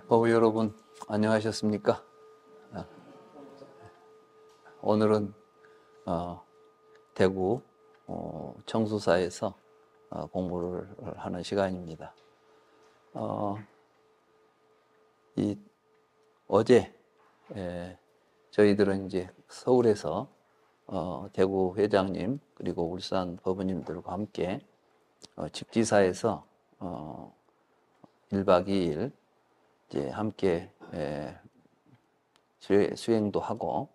법의 여러분, 안녕하셨습니까? 오늘은 대구 청수사에서 공부를 하는 시간입니다. 어제 저희들은 이제 서울에서 대구 회장님 그리고 울산 법원님들과 함께 직지사에서 1박 2일 이제 함께 수행도 하고,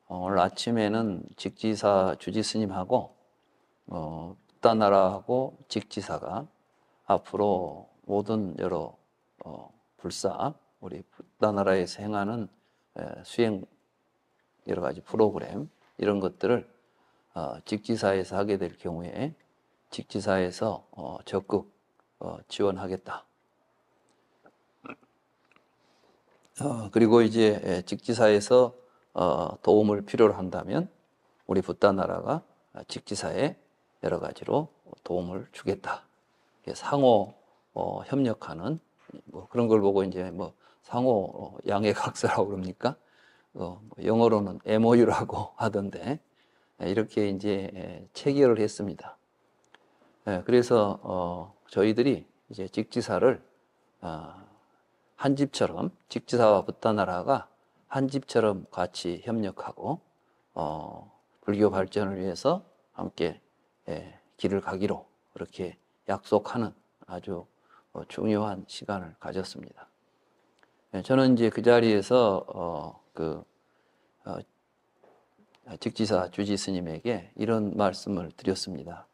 오늘 아침에는 직지사 주지스님하고 북다나라하고 직지사가 앞으로 모든 여러 불사, 우리 북다나라에서 행하는 수행 여러 가지 프로그램 이런 것들을 직지사에서 하게 될 경우에 직지사에서 적극 지원하겠다. 그리고 이제 직지사에서 도움을 필요로 한다면 우리 북다나라가 직지사에 여러 가지로 도움을 주겠다. 상호 협력하는 뭐 그런 걸 보고 이제 뭐 상호 양해각서라고 그럽니까? 영어로는 MOU라고 하던데 이렇게 이제 체결을 했습니다. 그래서 저희들이 이제 직지사를 한 집처럼 직지사와 북다나라가 한 집처럼 같이 협력하고 불교 발전을 위해서 함께 길을 가기로 그렇게 약속하는 아주 중요한 시간을 가졌습니다. 저는 이제 그 자리에서 직지사 주지스님에게 이런 말씀을 드렸습니다.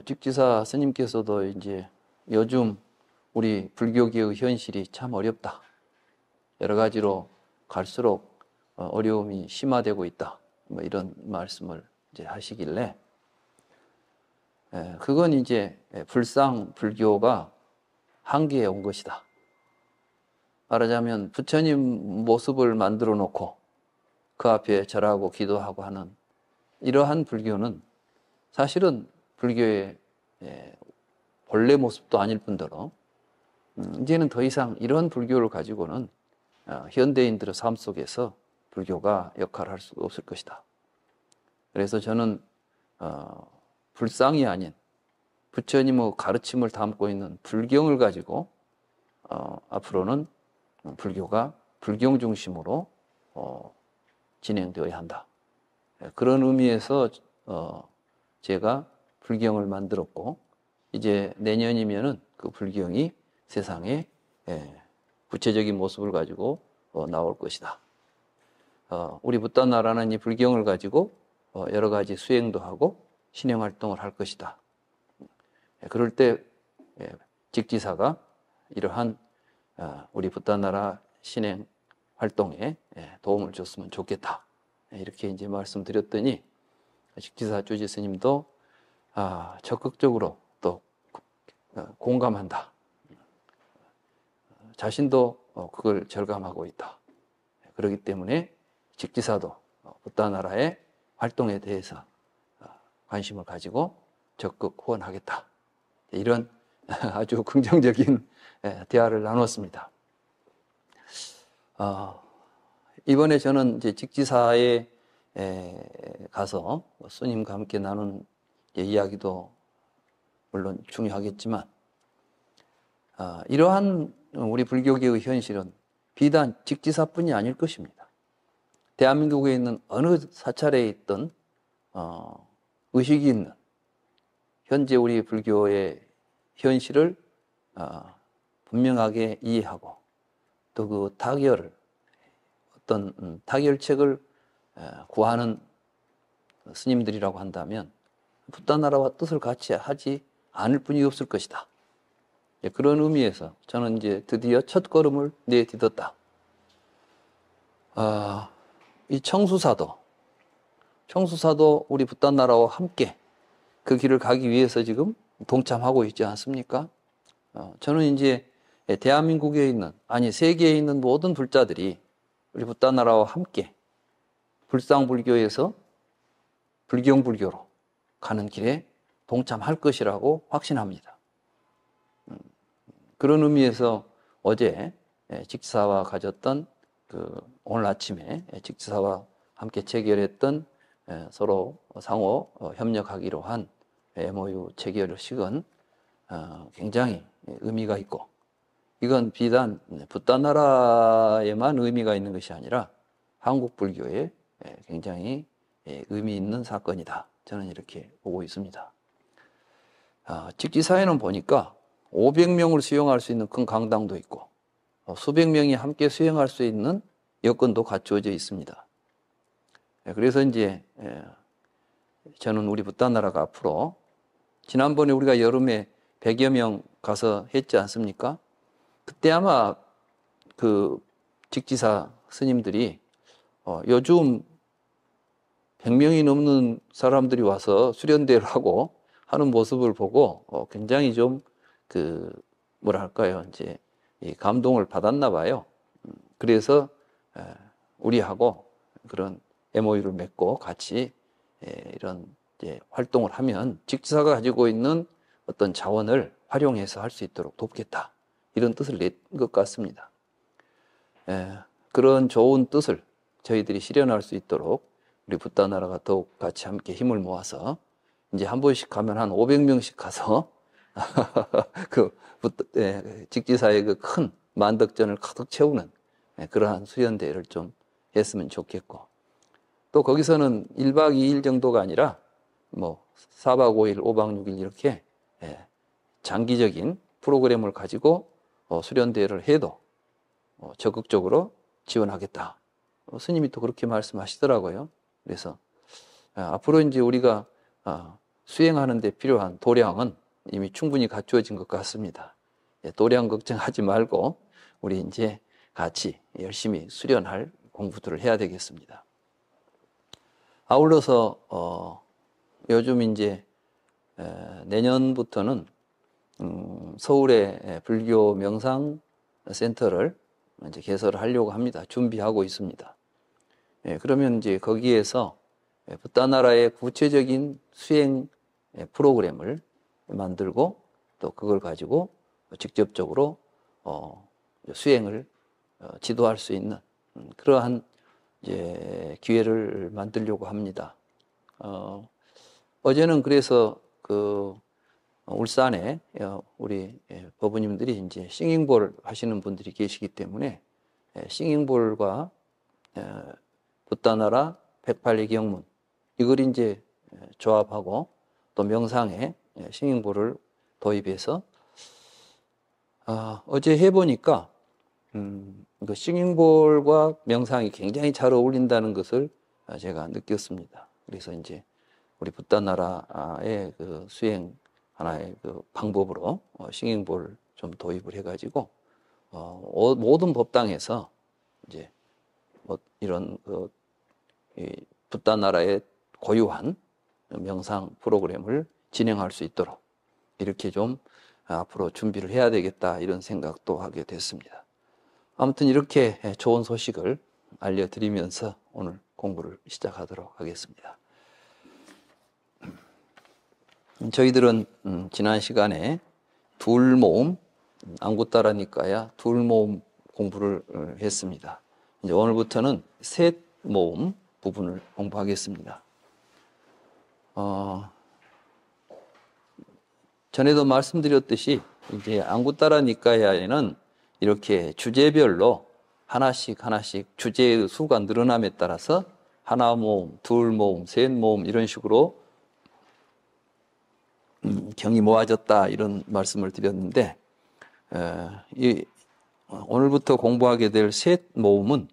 직지사 스님께서도 이제 요즘 우리 불교계의 현실이 참 어렵다. 여러 가지로 갈수록 어려움이 심화되고 있다. 뭐 이런 말씀을 이제 하시길래, 그건 이제 불상 불교가 한계에 온 것이다. 말하자면 부처님 모습을 만들어 놓고 그 앞에 절하고 기도하고 하는 이러한 불교는 사실은 불교의 본래 모습도 아닐 뿐더러 이제는 더 이상 이런 불교를 가지고는 현대인들의 삶 속에서 불교가 역할을 할 수가 없을 것이다. 그래서 저는 불상이 아닌 부처님의 가르침을 담고 있는 불경을 가지고 앞으로는 불교가 불경 중심으로 진행되어야 한다. 그런 의미에서 제가 불경을 만들었고, 이제 내년이면은 그 불경이 세상에 구체적인 모습을 가지고 나올 것이다. 우리 북다나라는 이 불경을 가지고 여러 가지 수행도 하고 신행 활동을 할 것이다. 그럴 때 직지사가 이러한 우리 북다나라 신행 활동에 도움을 줬으면 좋겠다. 이렇게 이제 말씀드렸더니 직지사 주지스님도 적극적으로 또 공감한다. 자신도 그걸 절감하고 있다. 그렇기 때문에 직지사도 북다나라의 활동에 대해서 관심을 가지고 적극 후원하겠다. 이런 아주 긍정적인 대화를 나눴습니다. 이번에 저는 이제 직지사에 가서 스님과 함께 나눈 이야기도 물론 중요하겠지만, 이러한 우리 불교계의 현실은 비단 직지사뿐이 아닐 것입니다. 대한민국에 있는 어느 사찰에 있던 의식이 있는 현재 우리 불교의 현실을 분명하게 이해하고 또 그 타결을 어떤 타결책을 구하는 스님들이라고 한다면 북다나라와 뜻을 같이 하지 않을 뿐이 없을 것이다. 그런 의미에서 저는 이제 드디어 첫 걸음을 내딛었다. 이 청수사도 우리 북다나라와 함께 그 길을 가기 위해서 지금 동참하고 있지 않습니까? 저는 이제 대한민국에 있는, 아니 세계에 있는 모든 불자들이 우리 북다나라와 함께 불상불교에서 불경불교로 가는 길에 동참할 것이라고 확신합니다. 그런 의미에서 어제 직지사와 가졌던 오늘 아침에 직지사와 함께 체결했던 서로 상호 협력하기로 한 MOU 체결식은 굉장히 의미가 있고, 이건 비단 붓단 나라에만 의미가 있는 것이 아니라 한국 불교에 굉장히 의미 있는 사건이다. 저는 이렇게 보고 있습니다. 직지사에는 보니까 500명을 수용할 수 있는 큰 강당도 있고 수백 명이 함께 수용할 수 있는 여건도 갖추어져 있습니다. 그래서 이제 저는 우리 붓단 나라가 앞으로, 지난번에 우리가 여름에 100여 명 가서 했지 않습니까? 그때 아마 그 직지사 스님들이 요즘 100명이 넘는 사람들이 와서 수련대를 하고 하는 모습을 보고 굉장히 좀 뭐랄까요, 이제 이 감동을 받았나 봐요. 그래서 우리하고 그런 MOU를 맺고 같이 이런 이제 활동을 하면 직지사가 가지고 있는 어떤 자원을 활용해서 할 수 있도록 돕겠다, 이런 뜻을 낸 것 같습니다. 그런 좋은 뜻을 저희들이 실현할 수 있도록 우리 붓단 나라가 더욱 같이 함께 힘을 모아서 이제 한 번씩 가면 한 500명씩 가서 직지사의 그 큰 만덕전을 가득 채우는 그러한 수련대회를 좀 했으면 좋겠고, 또 거기서는 1박 2일 정도가 아니라 뭐 4박 5일, 5박 6일 이렇게 장기적인 프로그램을 가지고 수련대회를 해도 적극적으로 지원하겠다. 스님이 또 그렇게 말씀하시더라고요. 그래서 앞으로 이제 우리가 수행하는 데 필요한 도량은 이미 충분히 갖추어진 것 같습니다. 도량 걱정하지 말고 우리 이제 같이 열심히 수련할 공부들을 해야 되겠습니다. 아울러서 요즘 이제 내년부터는 서울에 불교 명상 센터를 이제 개설을 하려고 합니다. 준비하고 있습니다. 그러면 이제 거기에서 붓단 나라의 구체적인 수행 프로그램을 만들고 또 그걸 가지고 직접적으로 수행을 지도할 수 있는 그러한 이제 기회를 만들려고 합니다. 어제는 그래서 울산에 우리 법부님들이 이제 싱잉볼 하시는 분들이 계시기 때문에 싱잉볼과 붓단 나라 108리 경문 이걸 이제 조합하고 또 명상에 싱잉볼을 도입해서 어제 해보니까 그 싱잉볼과 명상이 굉장히 잘 어울린다는 것을 제가 느꼈습니다. 그래서 이제 우리 붓단 나라의 그 수행 하나의 그 방법으로 싱잉볼을 좀 도입을 해가지고 모든 법당에서 이제 뭐 이런 이 붓단 나라의 고유한 명상 프로그램을 진행할 수 있도록 이렇게 좀 앞으로 준비를 해야 되겠다, 이런 생각도 하게 됐습니다. 아무튼 이렇게 좋은 소식을 알려드리면서 오늘 공부를 시작하도록 하겠습니다. 저희들은 지난 시간에 둘모음, 안구따라니까야 둘모음 공부를 했습니다. 이제 오늘부터는 셋모음 부분을 공부하겠습니다. 전에도 말씀드렸듯이 이제 안구따라니까야에는 이렇게 주제별로 하나씩 주제의 수가 늘어남에 따라서 하나 모음, 둘 모음, 셋 모음 이런 식으로 경이 모아졌다, 이런 말씀을 드렸는데 오늘부터 공부하게 될 셋 모음은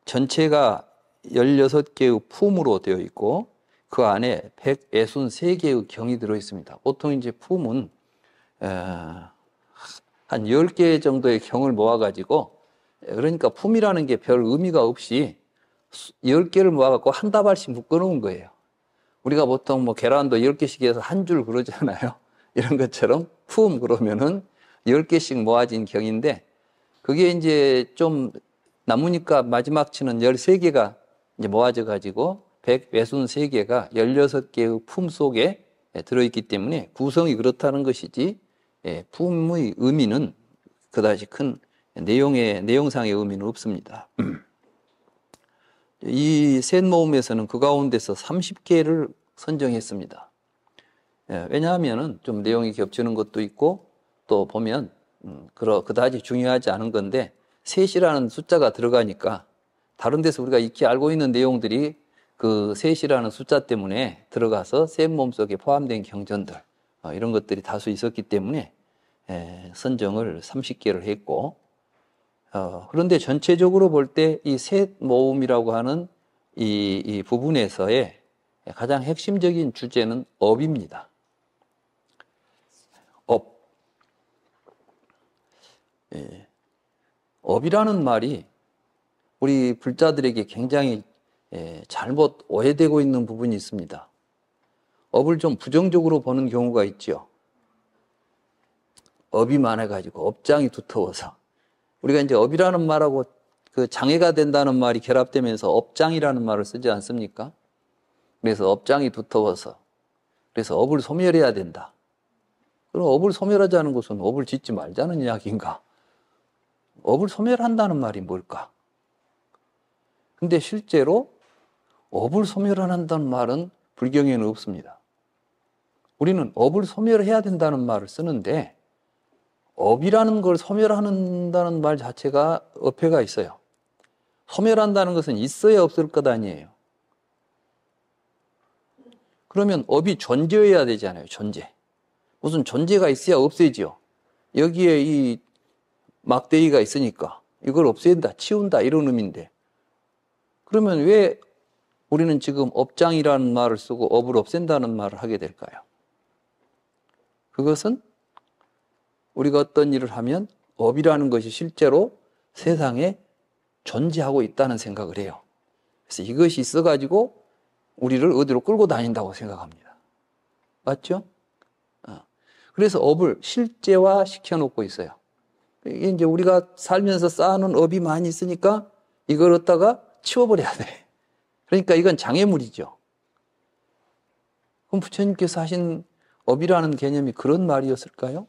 전체가 16개의 품으로 되어 있고 그 안에 163개의 경이 들어 있습니다. 보통 이제 품은 한 10개 정도의 경을 모아가지고, 그러니까 품이라는 게 별 의미가 없이 10개를 모아갖고 한 다발씩 묶어놓은 거예요. 우리가 보통 뭐 계란도 10개씩 해서 한 줄 그러잖아요. 이런 것처럼 품 그러면은 10개씩 모아진 경인데, 그게 이제 좀 남으니까 마지막 치는 13개가 이제 모아져가지고 163개가 16개의 품 속에 들어있기 때문에 구성이 그렇다는 것이지, 품의 의미는 그다지 큰 내용상의 의미는 없습니다. 이 셋 모음에서는 그 가운데서 30개를 선정했습니다. 왜냐하면 좀 내용이 겹치는 것도 있고 또 보면 그다지 중요하지 않은 건데 셋이라는 숫자가 들어가니까 다른 데서 우리가 익히 알고 있는 내용들이 그 셋이라는 숫자 때문에 들어가서 셋 모음 속에 포함된 경전들 이런 것들이 다수 있었기 때문에 선정을 30개를 했고 그런데 전체적으로 볼 때 이 셋 모음이라고 하는 이 부분에서의 가장 핵심적인 주제는 업입니다. 업. 업이라는 말이 우리 불자들에게 굉장히 잘못 오해되고 있는 부분이 있습니다. 업을 좀 부정적으로 보는 경우가 있죠. 업이 많아가지고 업장이 두터워서 우리가 이제 업이라는 말하고 그 장애가 된다는 말이 결합되면서 업장이라는 말을 쓰지 않습니까? 그래서 업장이 두터워서 그래서 업을 소멸해야 된다. 그럼 업을 소멸하자는 것은 업을 짓지 말자는 이야기인가? 업을 소멸한다는 말이 뭘까? 근데 실제로 업을 소멸한다는 말은 불경에는 없습니다. 우리는 업을 소멸해야 된다는 말을 쓰는데 업이라는 걸 소멸한다는 말 자체가 어폐가 있어요. 소멸한다는 것은 있어야 없을 것 아니에요. 그러면 업이 존재해야 되잖아요. 존재. 무슨 존재가 있어야 없애지요. 여기에 이 막대기가 있으니까 이걸 없앤다, 치운다 이런 의미인데 그러면 왜 우리는 지금 업장이라는 말을 쓰고 업을 없앤다는 말을 하게 될까요? 그것은 우리가 어떤 일을 하면 업이라는 것이 실제로 세상에 존재하고 있다는 생각을 해요. 그래서 이것이 있어가지고 우리를 어디로 끌고 다닌다고 생각합니다. 맞죠? 그래서 업을 실제화 시켜놓고 있어요. 이게 이제 우리가 살면서 쌓아놓은 업이 많이 있으니까 이걸 갖다가 치워버려야 돼. 그러니까 이건 장애물이죠. 그럼 부처님께서 하신 업이라는 개념이 그런 말이었을까요?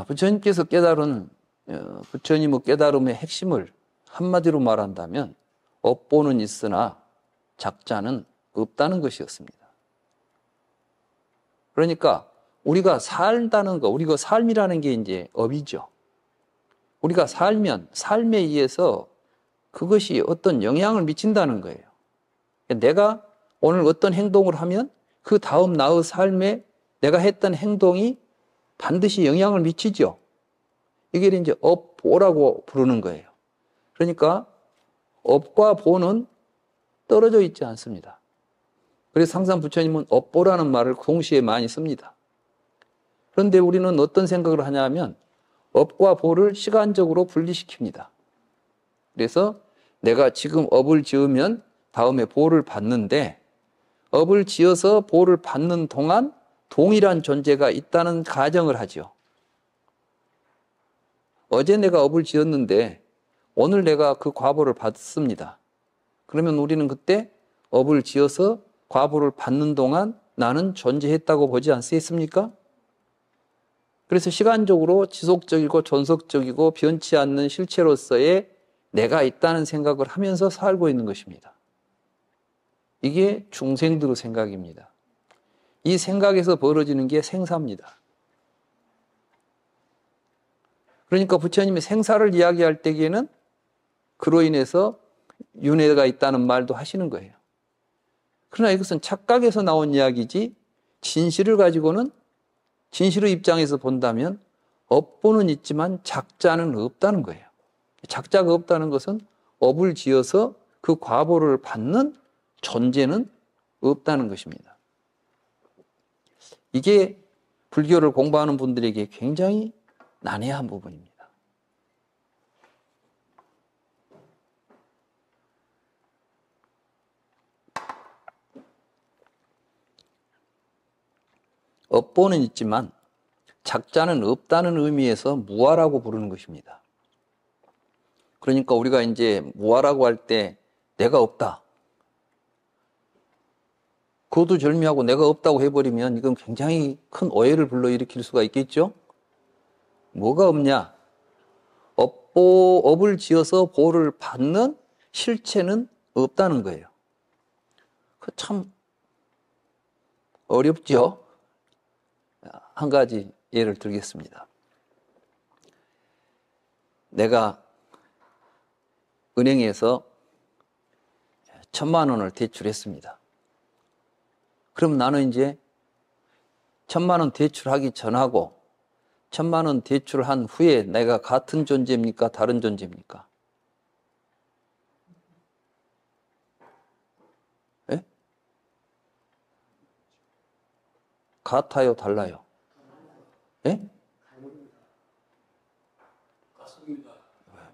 부처님께서 깨달은 부처님의 깨달음의 핵심을 한마디로 말한다면 업보는 있으나 작자는 없다는 것이었습니다. 그러니까 우리가 살다는 거, 우리가 삶이라는 게 이제 업이죠. 우리가 살면 삶에 의해서 그것이 어떤 영향을 미친다는 거예요. 내가 오늘 어떤 행동을 하면 그 다음 나의 삶에 내가 했던 행동이 반드시 영향을 미치죠. 이게 이제 업보라고 부르는 거예요. 그러니까 업과 보는 떨어져 있지 않습니다. 그래서 항상 부처님은 업보라는 말을 동시에 많이 씁니다. 그런데 우리는 어떤 생각을 하냐면 업과 보를 시간적으로 분리시킵니다. 그래서 내가 지금 업을 지으면 다음에 보를 받는데 업을 지어서 보를 받는 동안 동일한 존재가 있다는 가정을 하죠. 어제 내가 업을 지었는데 오늘 내가 그 과보를 받습니다. 그러면 우리는 그때 업을 지어서 과보를 받는 동안 나는 존재했다고 보지 않습니까? 그래서 시간적으로 지속적이고 존속적이고 변치 않는 실체로서의 내가 있다는 생각을 하면서 살고 있는 것입니다. 이게 중생들의 생각입니다. 이 생각에서 벌어지는 게 생사입니다. 그러니까 부처님이 생사를 이야기할 때에는 그로 인해서 윤회가 있다는 말도 하시는 거예요. 그러나 이것은 착각에서 나온 이야기지 진실을 가지고는 진실의 입장에서 본다면 업보는 있지만 작자는 없다는 거예요. 작자가 없다는 것은 업을 지어서 그 과보를 받는 존재는 없다는 것입니다. 이게 불교를 공부하는 분들에게 굉장히 난해한 부분입니다. 업보는 있지만 작자는 없다는 의미에서 무아라고 부르는 것입니다. 그러니까 우리가 이제 무아라고 할 때 내가 없다. 그것도 절미하고 내가 없다고 해버리면 이건 굉장히 큰 오해를 불러일으킬 수가 있겠죠? 뭐가 없냐? 업을 지어서 보호를 받는 실체는 없다는 거예요. 그 참 어렵죠? 한 가지 예를 들겠습니다. 내가 은행에서 1,000만 원을 대출했습니다. 그럼 나는 이제 1,000만 원 대출하기 전하고 1,000만 원 대출한 후에 내가 같은 존재입니까? 다른 존재입니까? 예? 같아요? 달라요? 예?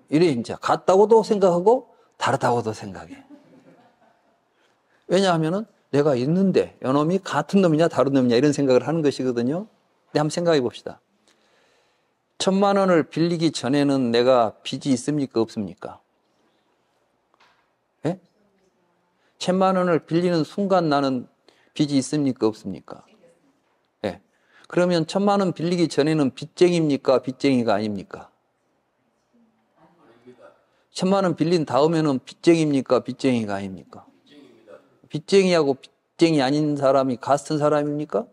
이래 이제 같다고도 생각하고 다르다고도 생각해. 왜냐하면은 내가 있는데 이놈이 같은 놈이냐 다른 놈이냐 이런 생각을 하는 것이거든요. 근데 한번 생각해 봅시다. 1,000만 원을 빌리기 전에는 내가 빚이 있습니까? 없습니까? 예? 1,000만 원을 빌리는 순간 나는 빚이 있습니까? 없습니까? 예. 그러면 1,000만 원 빌리기 전에는 빚쟁이입니까? 빚쟁이가 아닙니까? 1,000만 원 빌린 다음에는 빚쟁이입니까? 빚쟁이가 아닙니까? 빚쟁이하고 빚쟁이 아닌 사람이 같은 사람입니까?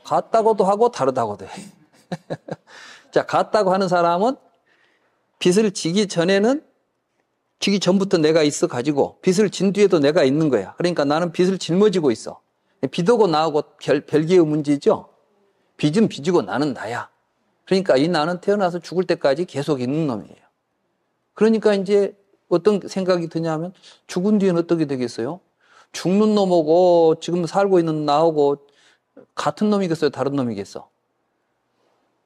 같다고도 하고 다르다고도 해. 자, 같다고 하는 사람은 빚을 지기 전부터 내가 있어 가지고 빚을 진 뒤에도 내가 있는 거야. 그러니까 나는 빚을 짊어지고 있어. 빚하고 나하고 별개의 문제죠. 빚은 빚이고 나는 나야. 그러니까 이 나는 태어나서 죽을 때까지 계속 있는 놈이에요. 그러니까 이제 어떤 생각이 드냐면 죽은 뒤에는 어떻게 되겠어요? 죽는 놈하고 지금 살고 있는 나하고 같은 놈이겠어요? 다른 놈이겠어?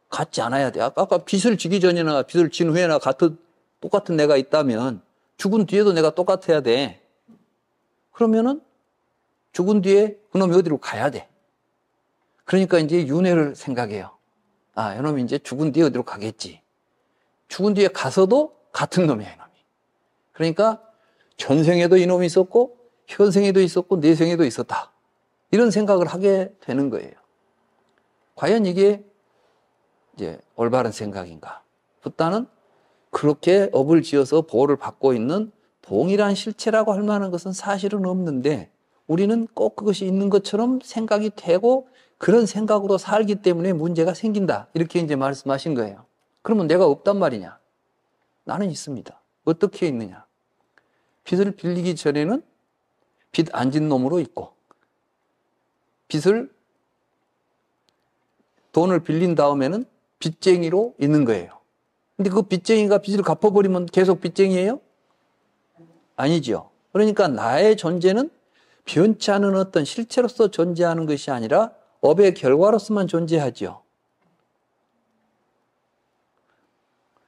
같지 않아야 돼. 아까 빚을 지기 전이나 빚을 진 후에나 똑같은 내가 있다면 죽은 뒤에도 내가 똑같아야 돼. 그러면은 죽은 뒤에 그놈이 어디로 가야 돼. 그러니까 이제 윤회를 생각해요. 아, 이놈이 이제 죽은 뒤에 어디로 가겠지. 죽은 뒤에 가서도 같은 놈이야, 이놈이. 그러니까 전생에도 이놈이 있었고 현생에도 있었고 내생에도 있었다. 이런 생각을 하게 되는 거예요. 과연 이게 이제 올바른 생각인가? 붓다는 그렇게 업을 지어서 보호를 받고 있는 동일한 실체라고 할 만한 것은 사실은 없는데 우리는 꼭 그것이 있는 것처럼 생각이 되고 그런 생각으로 살기 때문에 문제가 생긴다. 이렇게 이제 말씀하신 거예요. 그러면 내가 없단 말이냐? 나는 있습니다. 어떻게 있느냐? 빚을 빌리기 전에는 빚 안 진 놈으로 있고 돈을 빌린 다음에는 빚쟁이로 있는 거예요. 근데 그 빚쟁이가 빚을 갚아버리면 계속 빚쟁이예요? 아니죠. 그러니까 나의 존재는 변치 않은 어떤 실체로서 존재하는 것이 아니라 업의 결과로서만 존재하죠.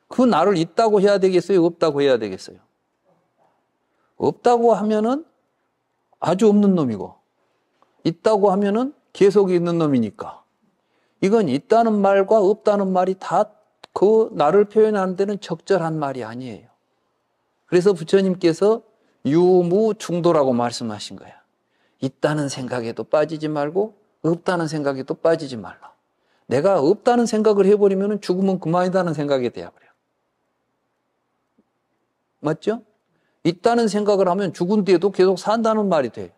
그 나를 있다고 해야 되겠어요? 없다고 해야 되겠어요? 없다고 하면은 아주 없는 놈이고 있다고 하면은 계속 있는 놈이니까 이건 있다는 말과 없다는 말이 다 그 나를 표현하는 데는 적절한 말이 아니에요. 그래서 부처님께서 유무중도라고 말씀하신 거야. 있다는 생각에도 빠지지 말고 없다는 생각에도 빠지지 말라. 내가 없다는 생각을 해버리면 죽으면 그만이다는 생각이 돼버려. 맞죠? 있다는 생각을 하면 죽은 뒤에도 계속 산다는 말이 돼요.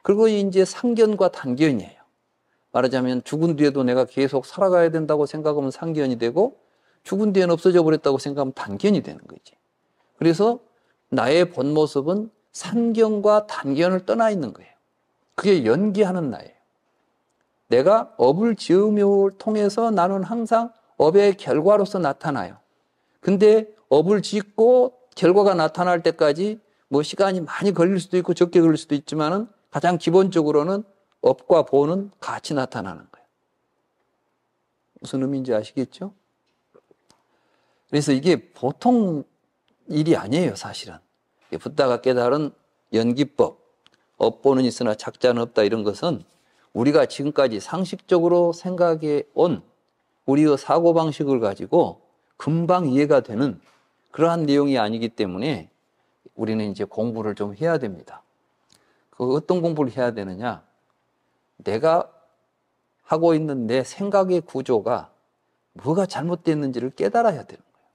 그리고 이제 상견과 단견이에요. 말하자면 죽은 뒤에도 내가 계속 살아가야 된다고 생각하면 상견이 되고 죽은 뒤에는 없어져 버렸다고 생각하면 단견이 되는 거지. 그래서 나의 본 모습은 상견과 단견을 떠나 있는 거예요. 그게 연기하는 나예요. 내가 업을 지음을 통해서 나는 항상 업의 결과로서 나타나요. 근데 업을 짓고 결과가 나타날 때까지 뭐 시간이 많이 걸릴 수도 있고 적게 걸릴 수도 있지만은 가장 기본적으로는 업과 보는 같이 나타나는 거예요. 무슨 의미인지 아시겠죠? 그래서 이게 보통 일이 아니에요, 사실은. 붓다가 깨달은 연기법, 업보는 있으나 착자는 없다 이런 것은 우리가 지금까지 상식적으로 생각해 온 우리의 사고방식을 가지고 금방 이해가 되는 그러한 내용이 아니기 때문에 우리는 이제 공부를 좀 해야 됩니다. 그 어떤 공부를 해야 되느냐? 내가 하고 있는 내 생각의 구조가 뭐가 잘못됐는지를 깨달아야 되는 거예요.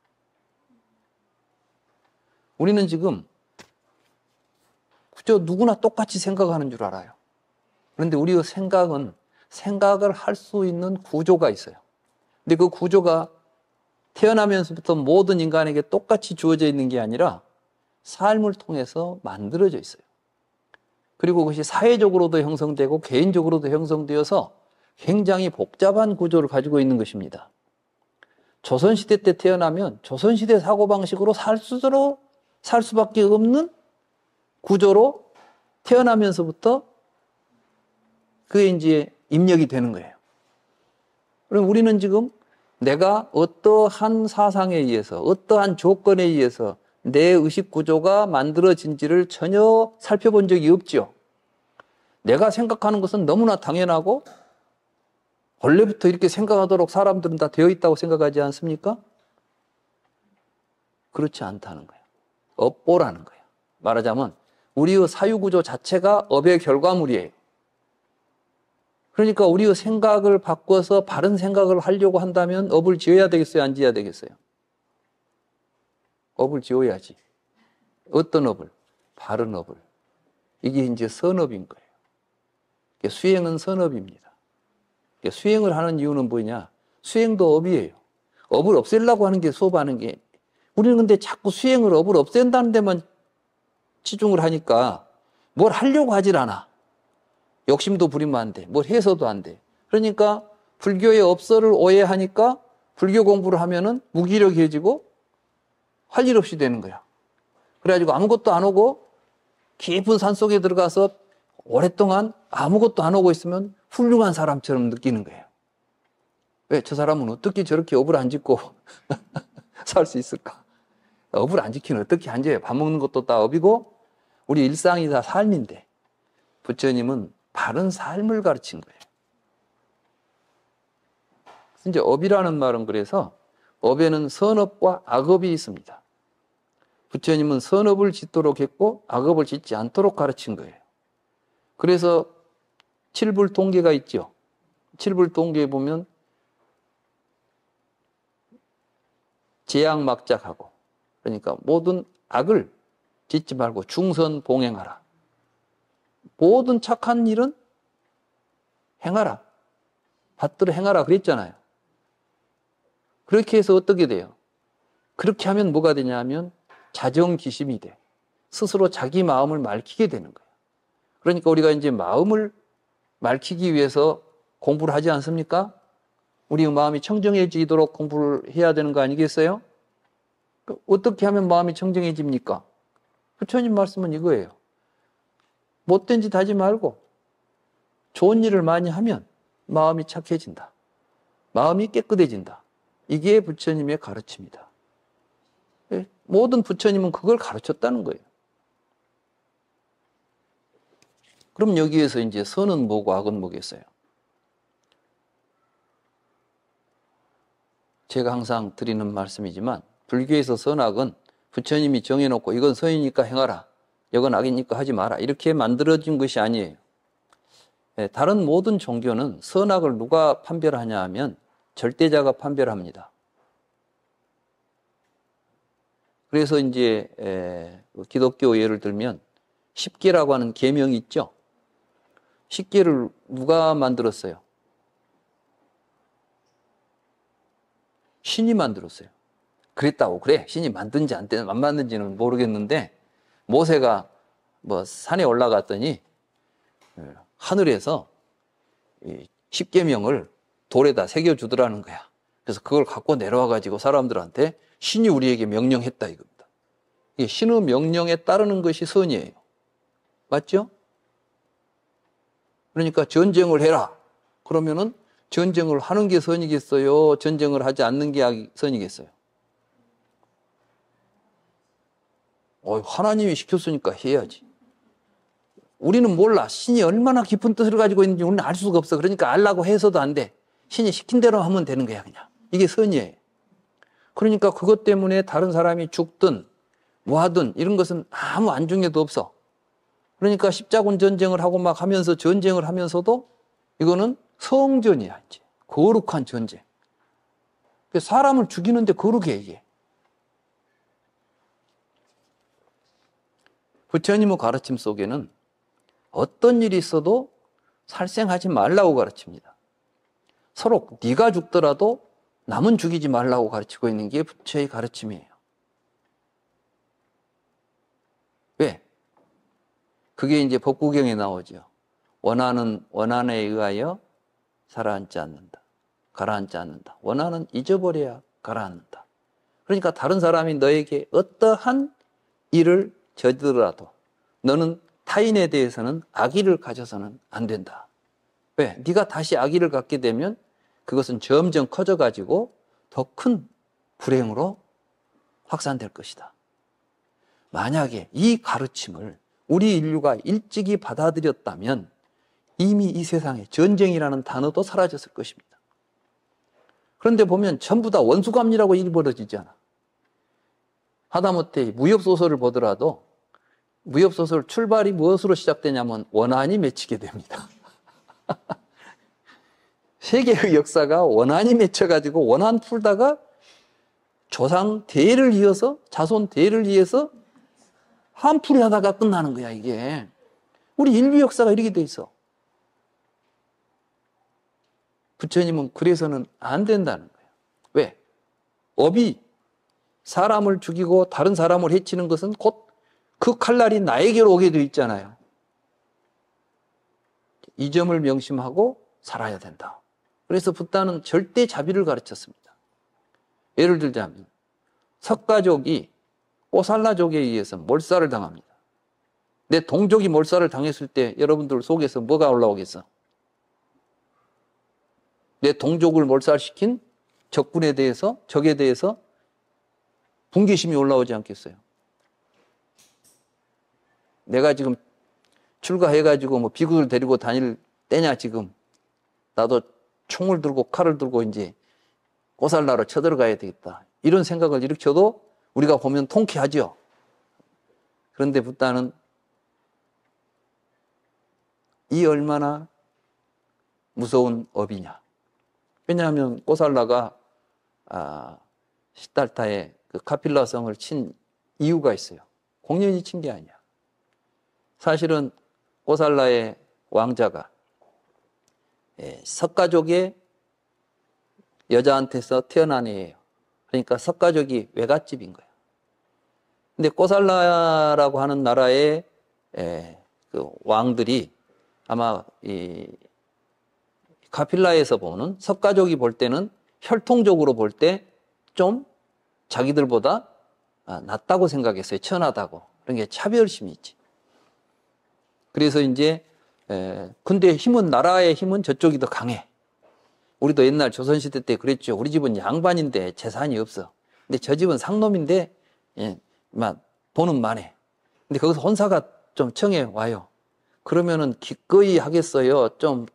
우리는 지금 그저 누구나 똑같이 생각하는 줄 알아요. 그런데 우리의 생각은 생각을 할 수 있는 구조가 있어요. 근데 그 구조가 태어나면서부터 모든 인간에게 똑같이 주어져 있는 게 아니라 삶을 통해서 만들어져 있어요. 그리고 그것이 사회적으로도 형성되고 개인적으로도 형성되어서 굉장히 복잡한 구조를 가지고 있는 것입니다. 조선시대 때 태어나면 조선시대 사고방식으로 살 수밖에 없는 구조로 태어나면서부터 그게 이제 입력이 되는 거예요. 그럼 우리는 지금 내가 어떠한 사상에 의해서, 어떠한 조건에 의해서 내 의식 구조가 만들어진지를 전혀 살펴본 적이 없죠. 내가 생각하는 것은 너무나 당연하고 원래부터 이렇게 생각하도록 사람들은 다 되어 있다고 생각하지 않습니까? 그렇지 않다는 거예요. 업보라는 거예요. 말하자면 우리의 사유구조 자체가 업의 결과물이에요. 그러니까 우리의 생각을 바꿔서 바른 생각을 하려고 한다면 업을 지어야 되겠어요? 안 지어야 되겠어요? 업을 지어야지. 어떤 업을? 바른 업을. 이게 이제 선업인 거예요. 수행은 선업입니다. 수행을 하는 이유는 뭐냐? 수행도 업이에요. 업을 없애려고 하는 게 수업하는 게. 우리는 근데 자꾸 수행을 업을 없앤다는 데만 치중을 하니까 뭘 하려고 하질 않아. 욕심도 부리면 안 돼. 뭘 해서도 안 돼. 그러니까 불교의 업설을 오해하니까 불교 공부를 하면은 무기력해지고 할 일 없이 되는 거야. 그래가지고 아무것도 안 하고 깊은 산속에 들어가서 오랫동안 아무것도 안 하고 있으면 훌륭한 사람처럼 느끼는 거예요. 왜? 저 사람은 어떻게 저렇게 업을 안 짓고 살 수 있을까? 업을 안 지키면 어떻게 안 져요? 밥 먹는 것도 다 업이고 우리 일상이 다 삶인데 부처님은 바른 삶을 가르친 거예요. 이제 업이라는 말은 그래서 업에는 선업과 악업이 있습니다. 부처님은 선업을 짓도록 했고 악업을 짓지 않도록 가르친 거예요. 그래서 칠불동계가 있죠. 칠불동계에 보면 제약막작하고 그러니까 모든 악을 짓지 말고 중선봉행하라. 모든 착한 일은 행하라. 받들어 행하라 그랬잖아요. 그렇게 해서 어떻게 돼요? 그렇게 하면 뭐가 되냐 하면 자정기심이 돼. 스스로 자기 마음을 맑히게 되는 거예요. 그러니까 우리가 이제 마음을 맑히기 위해서 공부를 하지 않습니까? 우리 마음이 청정해지도록 공부를 해야 되는 거 아니겠어요? 어떻게 하면 마음이 청정해집니까? 부처님 말씀은 이거예요. 못된 짓 하지 말고 좋은 일을 많이 하면 마음이 착해진다. 마음이 깨끗해진다. 이게 부처님의 가르침이다. 모든 부처님은 그걸 가르쳤다는 거예요. 그럼 여기에서 이제 선은 뭐고 악은 뭐겠어요? 제가 항상 드리는 말씀이지만 불교에서 선악은 부처님이 정해놓고 이건 선이니까 행하라. 이건 악이니까 하지 마라. 이렇게 만들어진 것이 아니에요. 다른 모든 종교는 선악을 누가 판별하냐 하면 절대자가 판별합니다. 그래서 이제 기독교 예를 들면 십계라고 하는 계명이 있죠. 십계를 누가 만들었어요? 신이 만들었어요. 그랬다고 그래. 신이 만든지 안 만든지는 모르겠는데 모세가 뭐 산에 올라갔더니 하늘에서 십계명을 돌에다 새겨주더라는 거야. 그래서 그걸 갖고 내려와가지고 사람들한테 신이 우리에게 명령했다 이겁니다. 이게 신의 명령에 따르는 것이 선이에요. 맞죠? 그러니까 전쟁을 해라. 그러면은 전쟁을 하는 게 선이겠어요? 전쟁을 하지 않는 게 선이겠어요? 하나님이 시켰으니까 해야지. 우리는 몰라. 신이 얼마나 깊은 뜻을 가지고 있는지 우리는 알 수가 없어. 그러니까 알라고 해서도 안 돼. 신이 시킨 대로 하면 되는 거야, 그냥. 이게 선이에요. 그러니까 그것 때문에 다른 사람이 죽든 뭐 하든 이런 것은 아무 안중에도 없어. 그러니까 십자군 전쟁을 하고 막 하면서 전쟁을 하면서도 이거는 성전이야, 이제. 거룩한 전쟁. 사람을 죽이는데 거룩해, 이게. 부처님의 가르침 속에는 어떤 일이 있어도 살생하지 말라고 가르칩니다. 서로 네가 죽더라도 남은 죽이지 말라고 가르치고 있는 게 부처의 가르침이에요. 왜? 그게 이제 법구경에 나오죠. 원한에 의하여 살아앉지 않는다. 가라앉지 않는다. 원한은 잊어버려야 가라앉는다. 그러니까 다른 사람이 너에게 어떠한 일을 저지르더라도 너는 타인에 대해서는 악의를 가져서는 안 된다. 왜? 네가 다시 악의를 갖게 되면 그것은 점점 커져가지고 더 큰 불행으로 확산될 것이다. 만약에 이 가르침을 우리 인류가 일찍이 받아들였다면 이미 이 세상에 전쟁이라는 단어도 사라졌을 것입니다. 그런데 보면 전부 다 원수감리라고 일이 벌어지잖아. 하다못해 무협소설을 보더라도 무협소설 출발이 무엇으로 시작되냐면 원한이 맺히게 됩니다. 세계의 역사가 원한이 맺혀가지고 원한 풀다가 조상 대를 이어서 자손 대를 이어서 한풀이 하다가 끝나는 거야, 이게. 우리 인류 역사가 이렇게 돼 있어. 부처님은 그래서는 안 된다는 거예요. 왜? 업이 사람을 죽이고 다른 사람을 해치는 것은 곧 그 칼날이 나에게로 오게 돼 있잖아요. 이 점을 명심하고 살아야 된다. 그래서 붓다는 절대 자비를 가르쳤습니다. 예를 들자면 석가족이 꼬살라족에 의해서 몰살을 당합니다. 내 동족이 몰살을 당했을 때 여러분들 속에서 뭐가 올라오겠어? 내 동족을 몰살시킨 적군에 대해서, 적에 대해서 분개심이 올라오지 않겠어요? 내가 지금 출가해가지고 뭐 비구들 데리고 다닐 때냐, 지금. 나도 총을 들고 칼을 들고 이제 꼬살라로 쳐들어가야 되겠다. 이런 생각을 일으켜도 우리가 보면 통쾌하죠. 그런데 붓다는 이 얼마나 무서운 업이냐. 왜냐하면 꼬살라가 시달타의 그 카필라성을 친 이유가 있어요. 공연히 친 게 아니야. 사실은 꼬살라의 왕자가 석가족의 여자한테서 태어난 애예요. 그러니까 석가족이 외갓집인 거예요. 근데 꼬살라라고 하는 나라의 그 왕들이 아마 이 카필라에서 보는 석가족이 볼 때는 혈통적으로 볼 때 좀 자기들보다 낫다고 생각했어요. 천하다고. 그런 게 차별심이 있지. 그래서 이제 근데 힘은, 나라의 힘은 저쪽이 더 강해. 우리도 옛날 조선시대 때 그랬죠. 우리 집은 양반인데 재산이 없어. 근데 저 집은 상놈인데 돈은 많아. 근데 거기서 혼사가 좀 청해 와요. 그러면은 기꺼이 하겠어요? 좀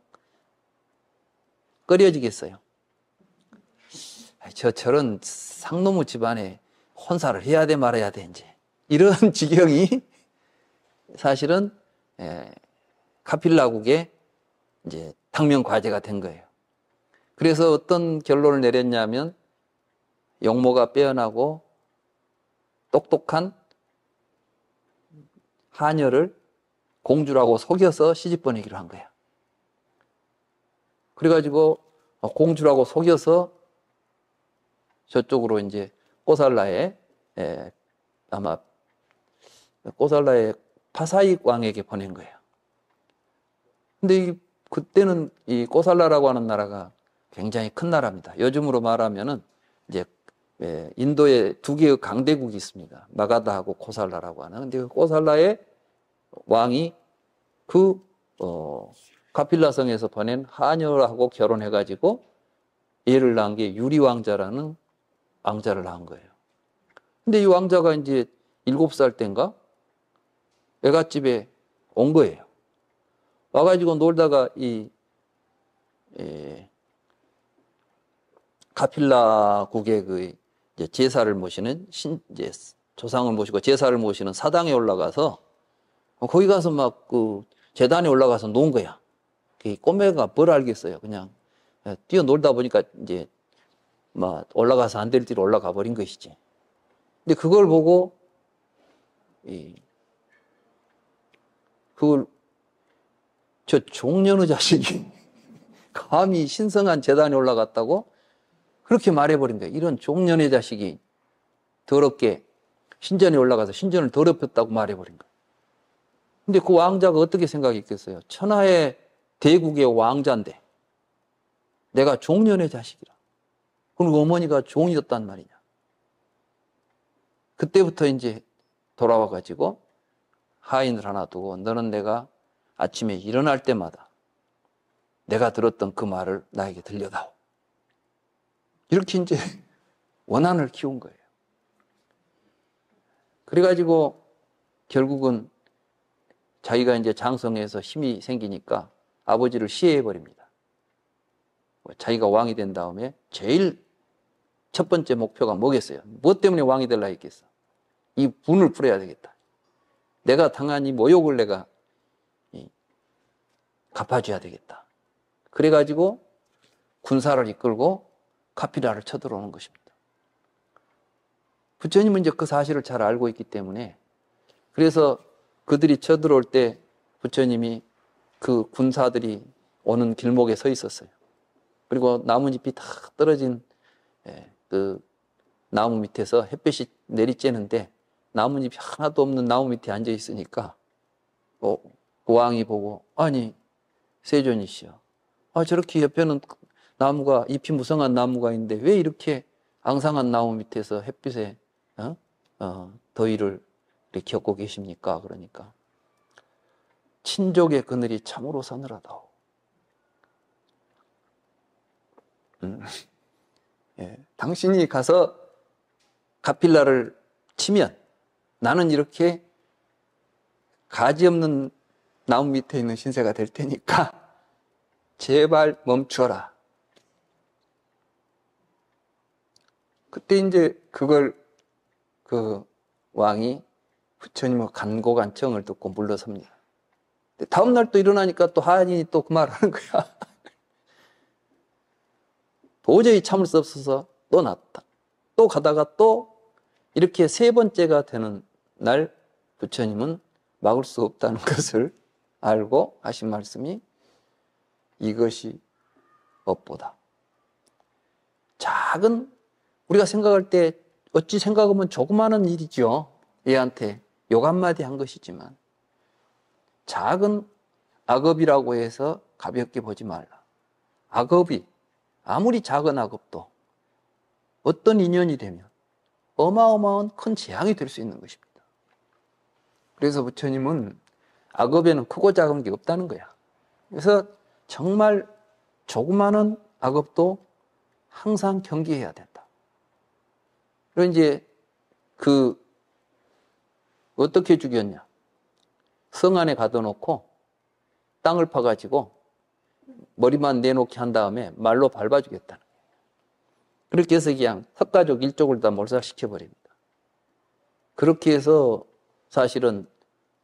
꺼려지겠어요? 저런 상놈의 집안에 혼사를 해야 돼 말아야 돼 이제. 이런 지경이 사실은 카필라국의 이제 당면 과제가 된 거예요. 그래서 어떤 결론을 내렸냐면 용모가 빼어나고 똑똑한 하녀를 공주라고 속여서 시집 보내기로 한 거야. 그래가지고 공주라고 속여서 저쪽으로 이제 꼬살라의 아마 꼬살라의 파사익 왕에게 보낸 거예요. 근데 그때는 이 꼬살라라고 하는 나라가 굉장히 큰 나라입니다. 요즘으로 말하면은 이제 인도에 두 개의 강대국이 있습니다. 마가다하고 코살라라고 하는. 근데 그 코살라의 왕이 그 카필라성에서 보낸 하녀하고 결혼해가지고 얘를 낳은 게 유리왕자라는 왕자를 낳은 거예요. 근데 이 왕자가 이제 7살 때인가 외갓집에 온 거예요. 와가지고 놀다가 이 카필라국의 그 이제 제사를 모시는 이제 조상을 모시고 제사를 모시는 사당에 올라가서 거기 가서 막 그 재단에 올라가서 논 거야. 꼬매가 뭘 알겠어요. 그냥 뛰어놀다 보니까 이제 막 올라가서 안 될 뒤로 올라가 버린 것이지. 근데 그걸 보고 그걸 저 종년의 자식이 감히 신성한 제단에 올라갔다고 그렇게 말해버린 거예요. 이런 종년의 자식이 더럽게 신전에 올라가서 신전을 더럽혔다고 말해버린 거예요. 근데 그 왕자가 어떻게 생각했겠어요? 천하의 대국의 왕자인데 내가 종년의 자식이라. 그럼 어머니가 종이었단 말이냐. 그때부터 이제 돌아와가지고 하인을 하나 두고 너는 내가 아침에 일어날 때마다 내가 들었던 그 말을 나에게 들려다오. 이렇게 이제 원한을 키운 거예요. 그래가지고 결국은 자기가 이제 장성해서 힘이 생기니까 아버지를 시해버립니다. 자기가 왕이 된 다음에 제일 첫 번째 목표가 뭐겠어요? 무엇 때문에 왕이 되려 했겠어? 이 분을 풀어야 되겠다. 내가 당한 이 모욕을 내가 갚아줘야 되겠다. 그래가지고 군사를 이끌고 카피라를 쳐들어오는 것입니다. 부처님은 이제 그 사실을 잘 알고 있기 때문에 그래서 그들이 쳐들어올 때 부처님이 그 군사들이 오는 길목에 서 있었어요. 그리고 나뭇잎이 다 떨어진 그 나무 밑에서 햇볕이 내리쬐는데 나뭇잎이 하나도 없는 나무 밑에 앉아 있으니까 그 왕이 보고 아니 세존이시여 저렇게 옆에는 나무가 잎이 무성한 나무가 있는데 왜 이렇게 앙상한 나무 밑에서 햇빛에 더위를 이렇게 겪고 계십니까? 그러니까 친족의 그늘이 참으로 서늘하다오. 당신이 가서 가필라를 치면 나는 이렇게 가지 없는 나무 밑에 있는 신세가 될 테니까 제발 멈춰라. 그때 이제 그걸 그 왕이 부처님의 간고간청을 듣고 물러섭니다. 다음 날 또 일어나니까 또 하인이 또 그 말을 하는 거야. 도저히 참을 수 없어서 또 났다. 또 가다가 또 이렇게 세 번째가 되는 날 부처님은 막을 수 없다는 것을 알고 하신 말씀이 이것이 업보다. 작은 우리가 생각할 때 어찌 생각하면 조그마한 일이죠. 얘한테 욕 한마디 한 것이지만 작은 악업이라고 해서 가볍게 보지 말라. 악업이 아무리 작은 악업도 어떤 인연이 되면 어마어마한 큰 재앙이 될 수 있는 것입니다. 그래서 부처님은 악업에는 크고 작은 게 없다는 거야. 그래서 정말 조그마한 악업도 항상 경계해야 된다. 그리고 이제 어떻게 죽였냐? 성 안에 가둬놓고 땅을 파가지고 머리만 내놓게 한 다음에 말로 밟아 주겠다는 거예요. 그렇게 해서 그냥 석가족 일족을 다 몰살시켜 버립니다. 그렇게 해서 사실은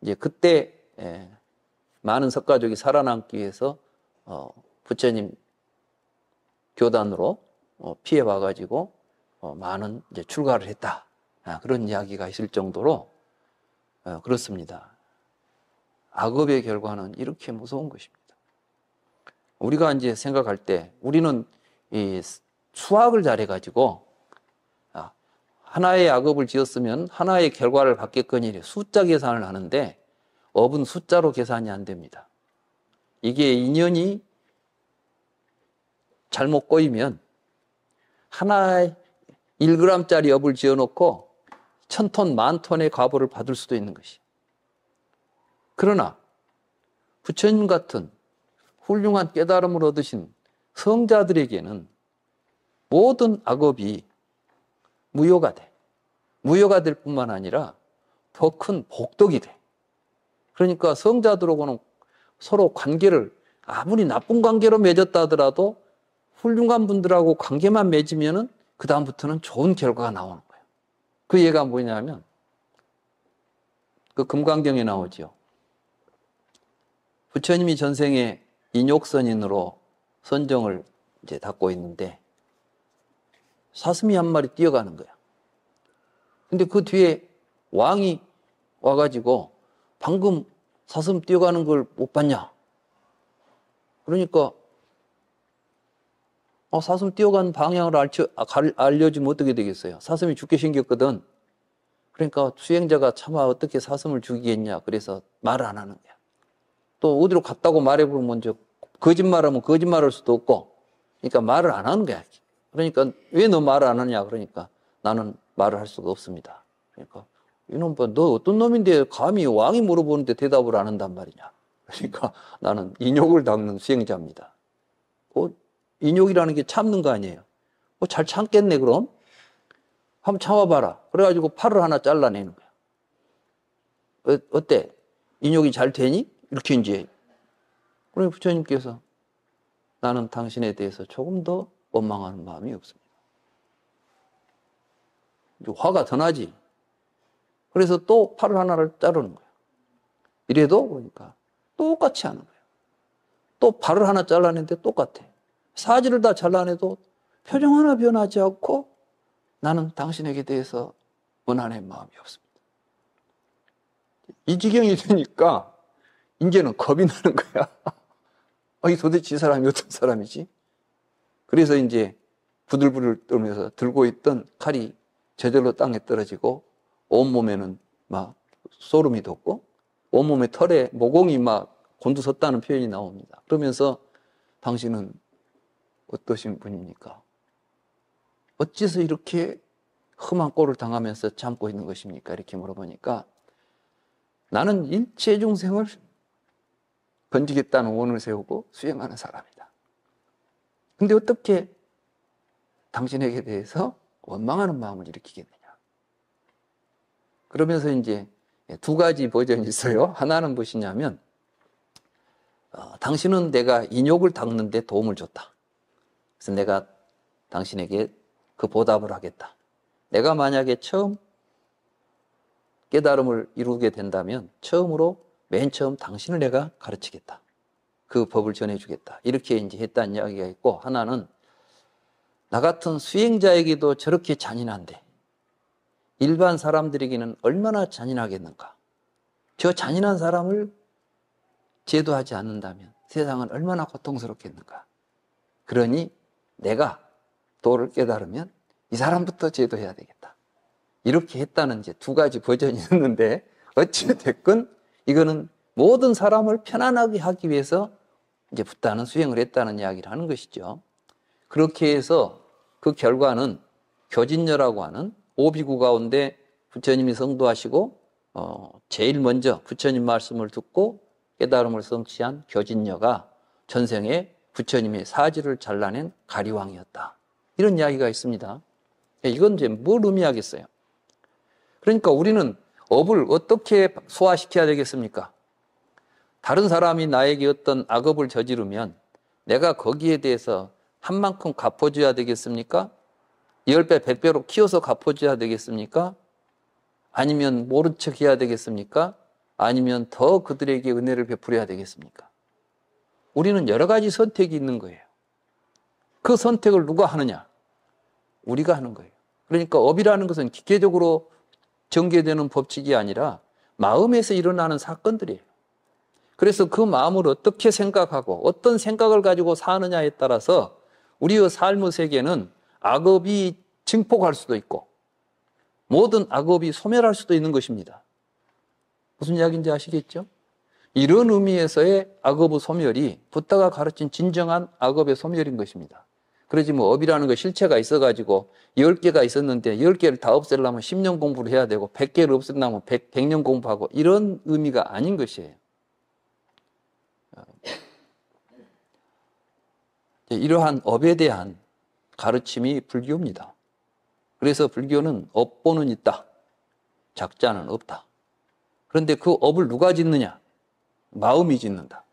이제 그때 많은 석가족이 살아남기 위해서 부처님 교단으로 피해 와가지고 많은 이제 출가를 했다. 그런 이야기가 있을 정도로 그렇습니다. 악업의 결과는 이렇게 무서운 것입니다. 우리가 이제 생각할 때 우리는 이 수학을 잘해가지고 하나의 악업을 지었으면 하나의 결과를 받겠거니 숫자 계산을 하는데 업은 숫자로 계산이 안 됩니다. 이게 인연이 잘못 꼬이면 하나의 1g짜리 업을 지어놓고 1000톤, 10,000톤의 과보를 받을 수도 있는 것이. 그러나 부처님 같은 훌륭한 깨달음을 얻으신 성자들에게는 모든 악업이 무효가 돼. 무효가 될 뿐만 아니라 더 큰 복덕이 돼. 그러니까 성자들하고는 서로 관계를 아무리 나쁜 관계로 맺었다 하더라도 훌륭한 분들하고 관계만 맺으면은 그 다음부터는 좋은 결과가 나오는 거예요. 그 예가 뭐냐면 그 금강경에 나오죠. 부처님이 전생에 인욕선인으로 선정을 이제 닦고 있는데 사슴이 한 마리 뛰어가는 거야. 근데 그 뒤에 왕이 와가지고 방금 사슴 뛰어가는 걸 못 봤냐? 그러니까 사슴 뛰어간 방향을 알려주면 어떻게 되겠어요? 사슴이 죽게 생겼거든. 그러니까 수행자가 차마 어떻게 사슴을 죽이겠냐. 그래서 말을 안 하는 거야. 또 어디로 갔다고 말해보면 먼저 거짓말하면 거짓말할 수도 없고, 그러니까 말을 안 하는 거야. 그러니까 왜 너 말을 안 하냐? 그러니까 나는 말을 할 수가 없습니다. 그러니까 이놈 봐, 너 어떤 놈인데 감히 왕이 물어보는데 대답을 안 한단 말이냐? 그러니까 나는 인욕을 닦는 수행자입니다. 인욕이라는 게 참는 거 아니에요? 잘 참겠네 그럼? 한번 참아봐라. 그래가지고 팔을 하나 잘라내는 거야. 어때? 인욕이 잘 되니? 이렇게 이제. 그러니 부처님께서 나는 당신에 대해서 조금 더 원망하는 마음이 없습니다. 이제 화가 더 나지. 그래서 또 팔을 하나를 자르는 거야. 이래도 그러니까 똑같이 하는 거야. 또 팔을 하나 잘라내는데 똑같아. 사지를 다 잘라내도 표정 하나 변하지 않고 나는 당신에게 대해서 원한의 마음이 없습니다. 이 지경이 되니까 이제는 겁이 나는 거야. 이 도대체 이 사람이 어떤 사람이지? 그래서 이제 부들부들 떨면서 들고 있던 칼이 저절로 땅에 떨어지고 온몸에는 막 소름이 돋고 온몸에 털에 모공이 막 곤두섰다는 표현이 나옵니다. 그러면서 당신은 어떠신 분입니까? 어째서 이렇게 험한 꼴을 당하면서 참고 있는 것입니까? 이렇게 물어보니까 나는 일체 중생을 건지겠다는 원을 세우고 수행하는 사람이다. 근데 어떻게 당신에게 대해서 원망하는 마음을 일으키겠느냐? 그러면서 이제 두 가지 버전이 있어요. 하나는 무엇이냐면 당신은 내가 인욕을 닦는 데 도움을 줬다. 그래서 내가 당신에게 그 보답을 하겠다. 내가 만약에 처음 깨달음을 이루게 된다면 맨 처음 당신을 내가 가르치겠다. 그 법을 전해주겠다. 이렇게 이제 했다는 이야기가 있고, 하나는 나 같은 수행자에게도 저렇게 잔인한데 일반 사람들에게는 얼마나 잔인하겠는가. 저 잔인한 사람을 제도하지 않는다면 세상은 얼마나 고통스럽겠는가. 그러니 내가 도를 깨달으면 이 사람부터 제도해야 되겠다. 이렇게 했다는 이제 두 가지 버전이 있는데 어찌됐건 이거는 모든 사람을 편안하게 하기 위해서 이제 붓다는 수행을 했다는 이야기를 하는 것이죠. 그렇게 해서 그 결과는 교진녀라고 하는 오비구 가운데 부처님이 성도하시고 제일 먼저 부처님 말씀을 듣고 깨달음을 성취한 교진녀가 전생에 부처님의 사지를 잘라낸 가리왕이었다. 이런 이야기가 있습니다. 이건 이제 뭘 의미하겠어요? 그러니까 우리는 업을 어떻게 소화시켜야 되겠습니까? 다른 사람이 나에게 어떤 악업을 저지르면 내가 거기에 대해서 한 만큼 갚아줘야 되겠습니까? 10배, 100배로 키워서 갚아줘야 되겠습니까? 아니면 모른 척 해야 되겠습니까? 아니면 더 그들에게 은혜를 베풀어야 되겠습니까? 우리는 여러 가지 선택이 있는 거예요. 그 선택을 누가 하느냐? 우리가 하는 거예요. 그러니까 업이라는 것은 기계적으로 전개되는 법칙이 아니라 마음에서 일어나는 사건들이에요. 그래서 그 마음을 어떻게 생각하고 어떤 생각을 가지고 사느냐에 따라서 우리의 삶의 세계는 악업이 증폭할 수도 있고 모든 악업이 소멸할 수도 있는 것입니다. 무슨 이야기인지 아시겠죠? 이런 의미에서의 악업의 소멸이 붓다가 가르친 진정한 악업의 소멸인 것입니다. 그러지 뭐 업이라는 거 실체가 있어가지고 10개가 있었는데 10개를 다 없애려면 10년 공부를 해야 되고 100개를 없애려면 100년 공부하고 이런 의미가 아닌 것이에요. 이러한 업에 대한 가르침이 불교입니다. 그래서 불교는 업보는 있다. 작자는 없다. 그런데 그 업을 누가 짓느냐? 마음이 짓는다.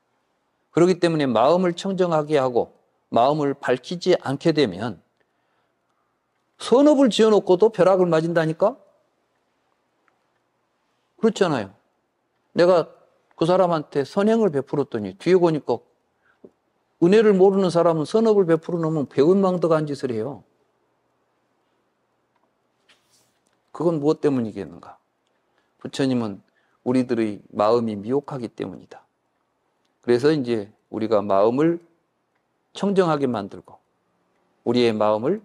그렇기 때문에 마음을 청정하게 하고 마음을 밝히지 않게 되면 선업을 지어놓고도 벼락을 맞은다니까? 그렇잖아요. 내가 그 사람한테 선행을 베풀었더니 뒤에 보니까 은혜를 모르는 사람은 선업을 베풀어 놓으면 배은망덕한 짓을 해요. 그건 무엇 때문이겠는가? 부처님은 우리들의 마음이 미혹하기 때문이다. 그래서 이제 우리가 마음을 청정하게 만들고 우리의 마음을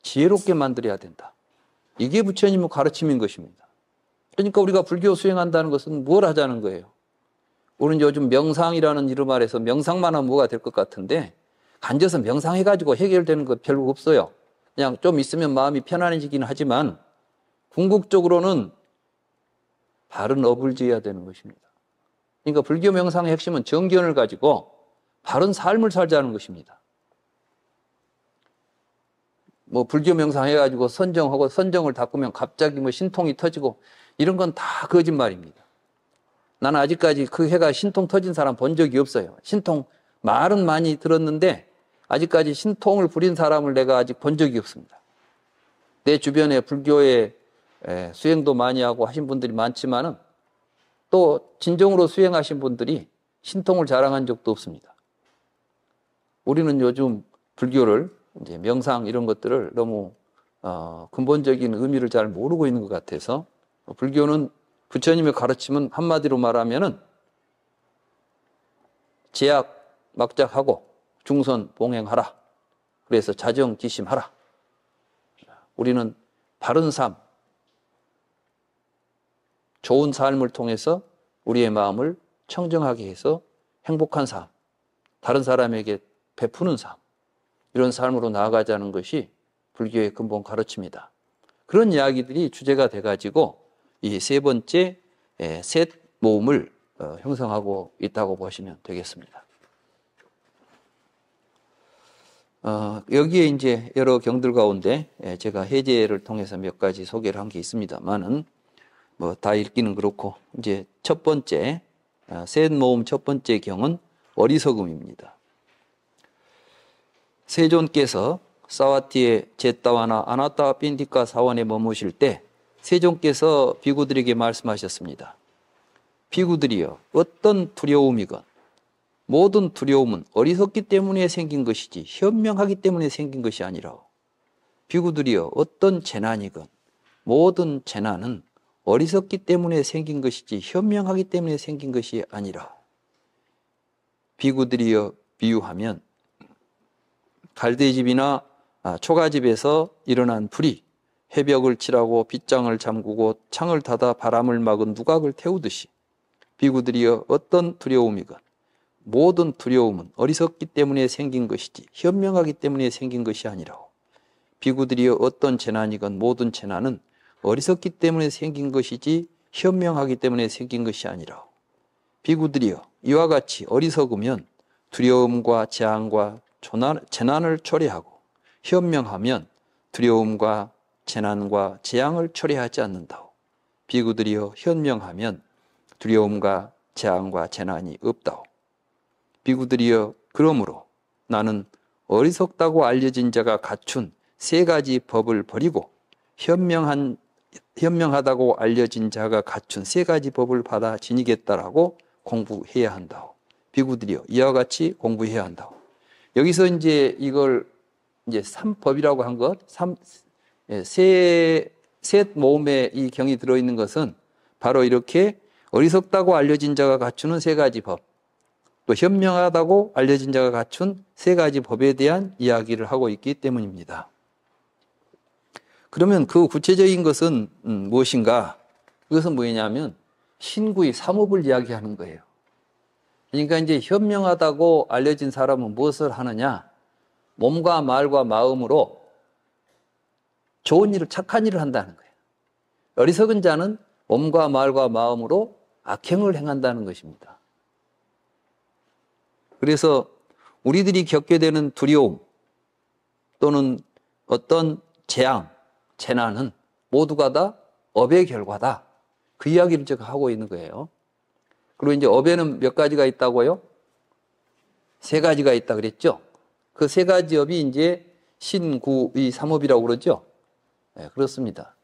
지혜롭게 만들어야 된다. 이게 부처님의 가르침인 것입니다. 그러니까 우리가 불교 수행한다는 것은 뭘 하자는 거예요? 우리는 요즘 명상이라는 이름 아래서 명상만 하면 뭐가 될 것 같은데 앉아서 명상해가지고 해결되는 거 별로 없어요. 그냥 좀 있으면 마음이 편안해지긴 하지만 궁극적으로는 바른 업을 지어야 되는 것입니다. 그러니까 불교 명상의 핵심은 정견을 가지고 바른 삶을 살자는 것입니다. 뭐 불교 명상 해가지고 선정하고 선정을 닦으면 갑자기 뭐 신통이 터지고 이런 건 다 거짓말입니다. 나는 아직까지 그 해가 신통 터진 사람 본 적이 없어요. 신통 말은 많이 들었는데 아직까지 신통을 부린 사람을 내가 아직 본 적이 없습니다. 내 주변에 불교에 수행도 많이 하고 하신 분들이 많지만은 또 진정으로 수행하신 분들이 신통을 자랑한 적도 없습니다. 우리는 요즘 불교를 이제 명상 이런 것들을 너무 근본적인 의미를 잘 모르고 있는 것 같아서 불교는 부처님의 가르침은 한마디로 말하면은 제약 막작하고 중선 봉행하라. 그래서 자정지심하라. 우리는 바른 삶, 좋은 삶을 통해서 우리의 마음을 청정하게 해서 행복한 삶, 다른 사람에게 베푸는 삶, 이런 삶으로 나아가자는 것이 불교의 근본 가르침이다. 그런 이야기들이 주제가 돼가지고 이 세 번째 셋 모음을 형성하고 있다고 보시면 되겠습니다. 여기에 이제 여러 경들 가운데 제가 해제를 통해서 몇 가지 소개를 한 게 있습니다만은 뭐 다 읽기는 그렇고 이제 첫 번째 셋 모음 첫 번째 경은 어리석음입니다. 세존께서 사와티의 제따와나 아나타 핀디카 사원에 머무실 때 세존께서 비구들에게 말씀하셨습니다. 비구들이여 어떤 두려움이건 모든 두려움은 어리석기 때문에 생긴 것이지 현명하기 때문에 생긴 것이 아니라 비구들이여 어떤 재난이건 모든 재난은 어리석기 때문에 생긴 것이지 현명하기 때문에 생긴 것이 아니라 비구들이여 비유하면 갈대집이나 초가집에서 일어난 불이 해벽을 칠하고 빗장을 잠그고 창을 닫아 바람을 막은 누각을 태우듯이 비구들이여 어떤 두려움이건 모든 두려움은 어리석기 때문에 생긴 것이지 현명하기 때문에 생긴 것이 아니라 비구들이여 어떤 재난이건 모든 재난은 어리석기 때문에 생긴 것이지 현명하기 때문에 생긴 것이 아니라 비구들이여 이와 같이 어리석으면 두려움과 재앙과 재난을 초래하고 현명하면 두려움과 재난과 재앙을 초래하지 않는다오. 비구들이여 현명하면 두려움과 재앙과 재난이 없다오. 비구들이여 그러므로 나는 어리석다고 알려진 자가 갖춘 세 가지 법을 버리고 현명하다고 알려진 자가 갖춘 세 가지 법을 받아 지니겠다라고 공부해야 한다오. 비구들이여 이와 같이 공부해야 한다오. 여기서 이제 이걸 이제 삼법이라고 한 것, 셋 모음에 이 경이 들어있는 것은 바로 이렇게 어리석다고 알려진 자가 갖추는 세 가지 법, 또 현명하다고 알려진 자가 갖춘 세 가지 법에 대한 이야기를 하고 있기 때문입니다. 그러면 그 구체적인 것은 무엇인가? 그것은 뭐냐면 신구의 삼업을 이야기하는 거예요. 그러니까 이제 현명하다고 알려진 사람은 무엇을 하느냐? 몸과 말과 마음으로 좋은 일을, 착한 일을 한다는 거예요. 어리석은 자는 몸과 말과 마음으로 악행을 행한다는 것입니다. 그래서 우리들이 겪게 되는 두려움 또는 어떤 재앙, 재난은 모두가 다 업의 결과다. 그 이야기를 제가 하고 있는 거예요. 그리고 이제 업에는 몇 가지가 있다고요? 세 가지가 있다 그랬죠? 그 세 가지 업이 이제 신구의 삼업이라고 그러죠? 네, 그렇습니다.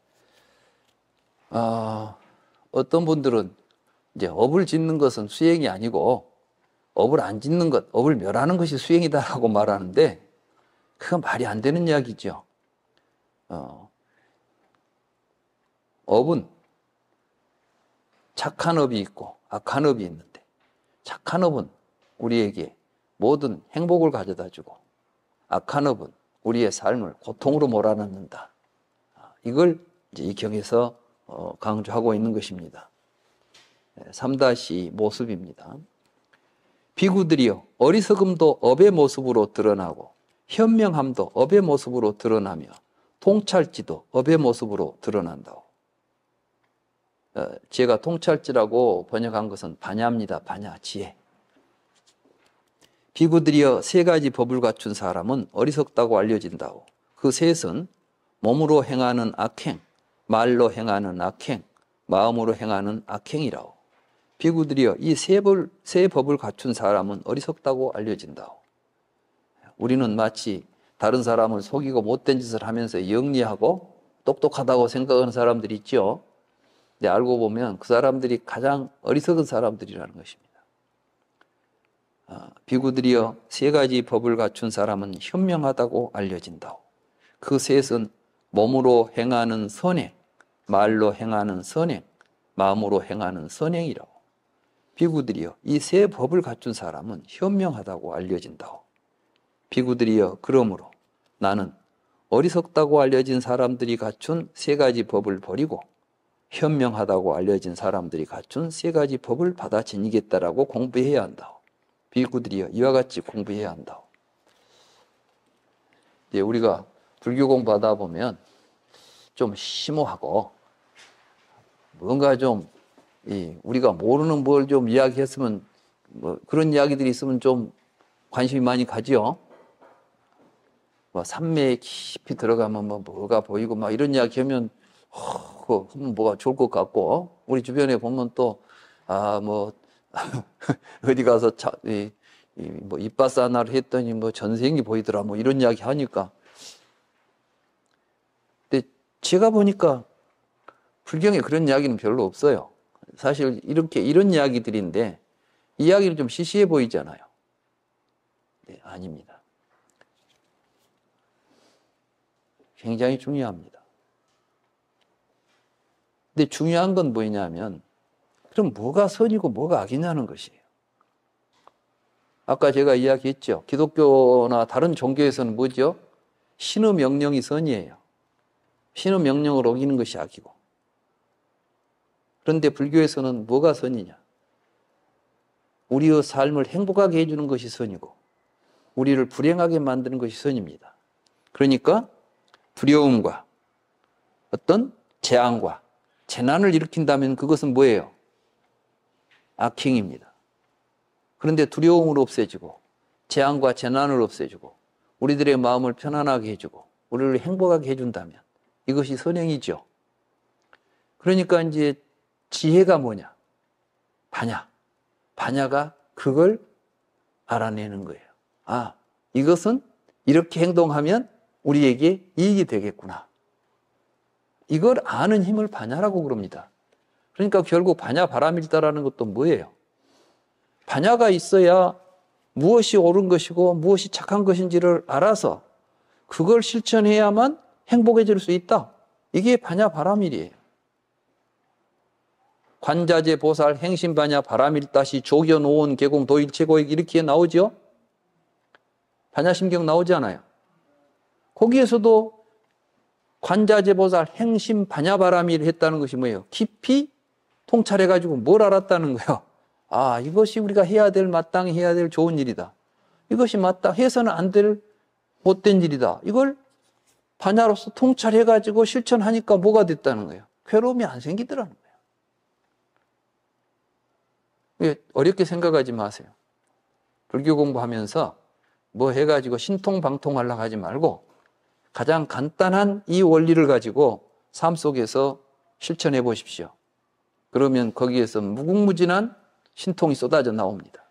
어떤 분들은 이제 업을 짓는 것은 수행이 아니고 업을 안 짓는 것, 업을 멸하는 것이 수행이다라고 말하는데 그건 말이 안 되는 이야기죠. 업은 착한 업이 있고 악한 업이 있는데 착한 업은 우리에게 모든 행복을 가져다 주고 악한 업은 우리의 삶을 고통으로 몰아넣는다. 이걸 이제 이 경에서 강조하고 있는 것입니다. 3-2 모습입니다. 비구들이여 어리석음도 업의 모습으로 드러나고 현명함도 업의 모습으로 드러나며 통찰지도 업의 모습으로 드러난다고. 제가 통찰지라고 번역한 것은 반야입니다. 반야, 지혜. 비구들이여 세 가지 법을 갖춘 사람은 어리석다고 알려진다고. 그 셋은 몸으로 행하는 악행, 말로 행하는 악행, 마음으로 행하는 악행이라고. 비구들이여 이 세 법을 갖춘 사람은 어리석다고 알려진다고. 우리는 마치 다른 사람을 속이고 못된 짓을 하면서 영리하고 똑똑하다고 생각하는 사람들이 있죠. 근데 알고 보면 그 사람들이 가장 어리석은 사람들이라는 것입니다. 비구들이여 세 가지 법을 갖춘 사람은 현명하다고 알려진다고. 그 셋은 몸으로 행하는 선행, 말로 행하는 선행, 마음으로 행하는 선행이라고. 비구들이여 이 세 법을 갖춘 사람은 현명하다고 알려진다고. 비구들이여 그러므로 나는 어리석다고 알려진 사람들이 갖춘 세 가지 법을 버리고 현명하다고 알려진 사람들이 갖춘 세 가지 법을 받아 지니겠다라고 공부해야 한다고. 비구들이여 이와 같이 공부해야 한다고. 이제 우리가 불교 공부하다 보면 좀 심오하고 뭔가 좀 우리가 모르는 뭘 좀 이야기했으면 뭐 그런 이야기들이 있으면 좀 관심이 많이 가지요. 뭐 산매에 깊이 들어가면 뭐가 보이고 막 이런 이야기 하면 하면 뭐가 좋을 것 같고 우리 주변에 보면 또 어디 가서 뭐 이빠사나를 했더니 뭐 전생이 보이더라 뭐 이런 이야기 하니까. 근데 제가 보니까 불경에 그런 이야기는 별로 없어요. 사실 이런 이야기들인데 이야기는 좀 시시해 보이잖아요. 네, 아닙니다. 굉장히 중요합니다. 근데 중요한 건 뭐냐면 그럼 뭐가 선이고 뭐가 악이냐는 것이에요. 아까 제가 이야기했죠. 기독교나 다른 종교에서는 뭐죠? 신의 명령이 선이에요. 신의 명령을 어기는 것이 악이고. 그런데 불교에서는 뭐가 선이냐? 우리의 삶을 행복하게 해주는 것이 선이고 우리를 불행하게 만드는 것이 선입니다. 그러니까 두려움과 어떤 재앙과 재난을 일으킨다면 그것은 뭐예요? 악행입니다. 그런데 두려움을 없애주고 재앙과 재난을 없애주고 우리들의 마음을 편안하게 해주고 우리를 행복하게 해준다면 이것이 선행이죠. 그러니까 이제 지혜가 뭐냐? 반야. 반야가 그걸 알아내는 거예요. 이것은 이렇게 행동하면 우리에게 이익이 되겠구나. 이걸 아는 힘을 반야라고 그럽니다. 그러니까 결국 반야 바라밀다라는 것도 뭐예요? 반야가 있어야 무엇이 옳은 것이고 무엇이 착한 것인지를 알아서 그걸 실천해야만 행복해질 수 있다. 이게 반야 바라밀이에요. 관자재 보살 행심반야 바라밀다시 조견오온 개공 도일체고익 이렇게 나오죠? 반야심경 나오지 않아요? 거기에서도 관자재 보살 행심 반야 바라밀 했다는 것이 뭐예요? 깊이 통찰해가지고 뭘 알았다는 거예요? 이것이 우리가 해야 될 마땅히 해야 될 좋은 일이다. 이것이 해서는 안 될 못된 일이다. 이걸 반야로서 통찰해가지고 실천하니까 뭐가 됐다는 거예요? 괴로움이 안 생기더라는 거예요. 어렵게 생각하지 마세요. 불교 공부하면서 뭐 해가지고 신통방통하려고 하지 말고 가장 간단한 이 원리를 가지고 삶 속에서 실천해 보십시오. 그러면 거기에서 무궁무진한 신통이 쏟아져 나옵니다.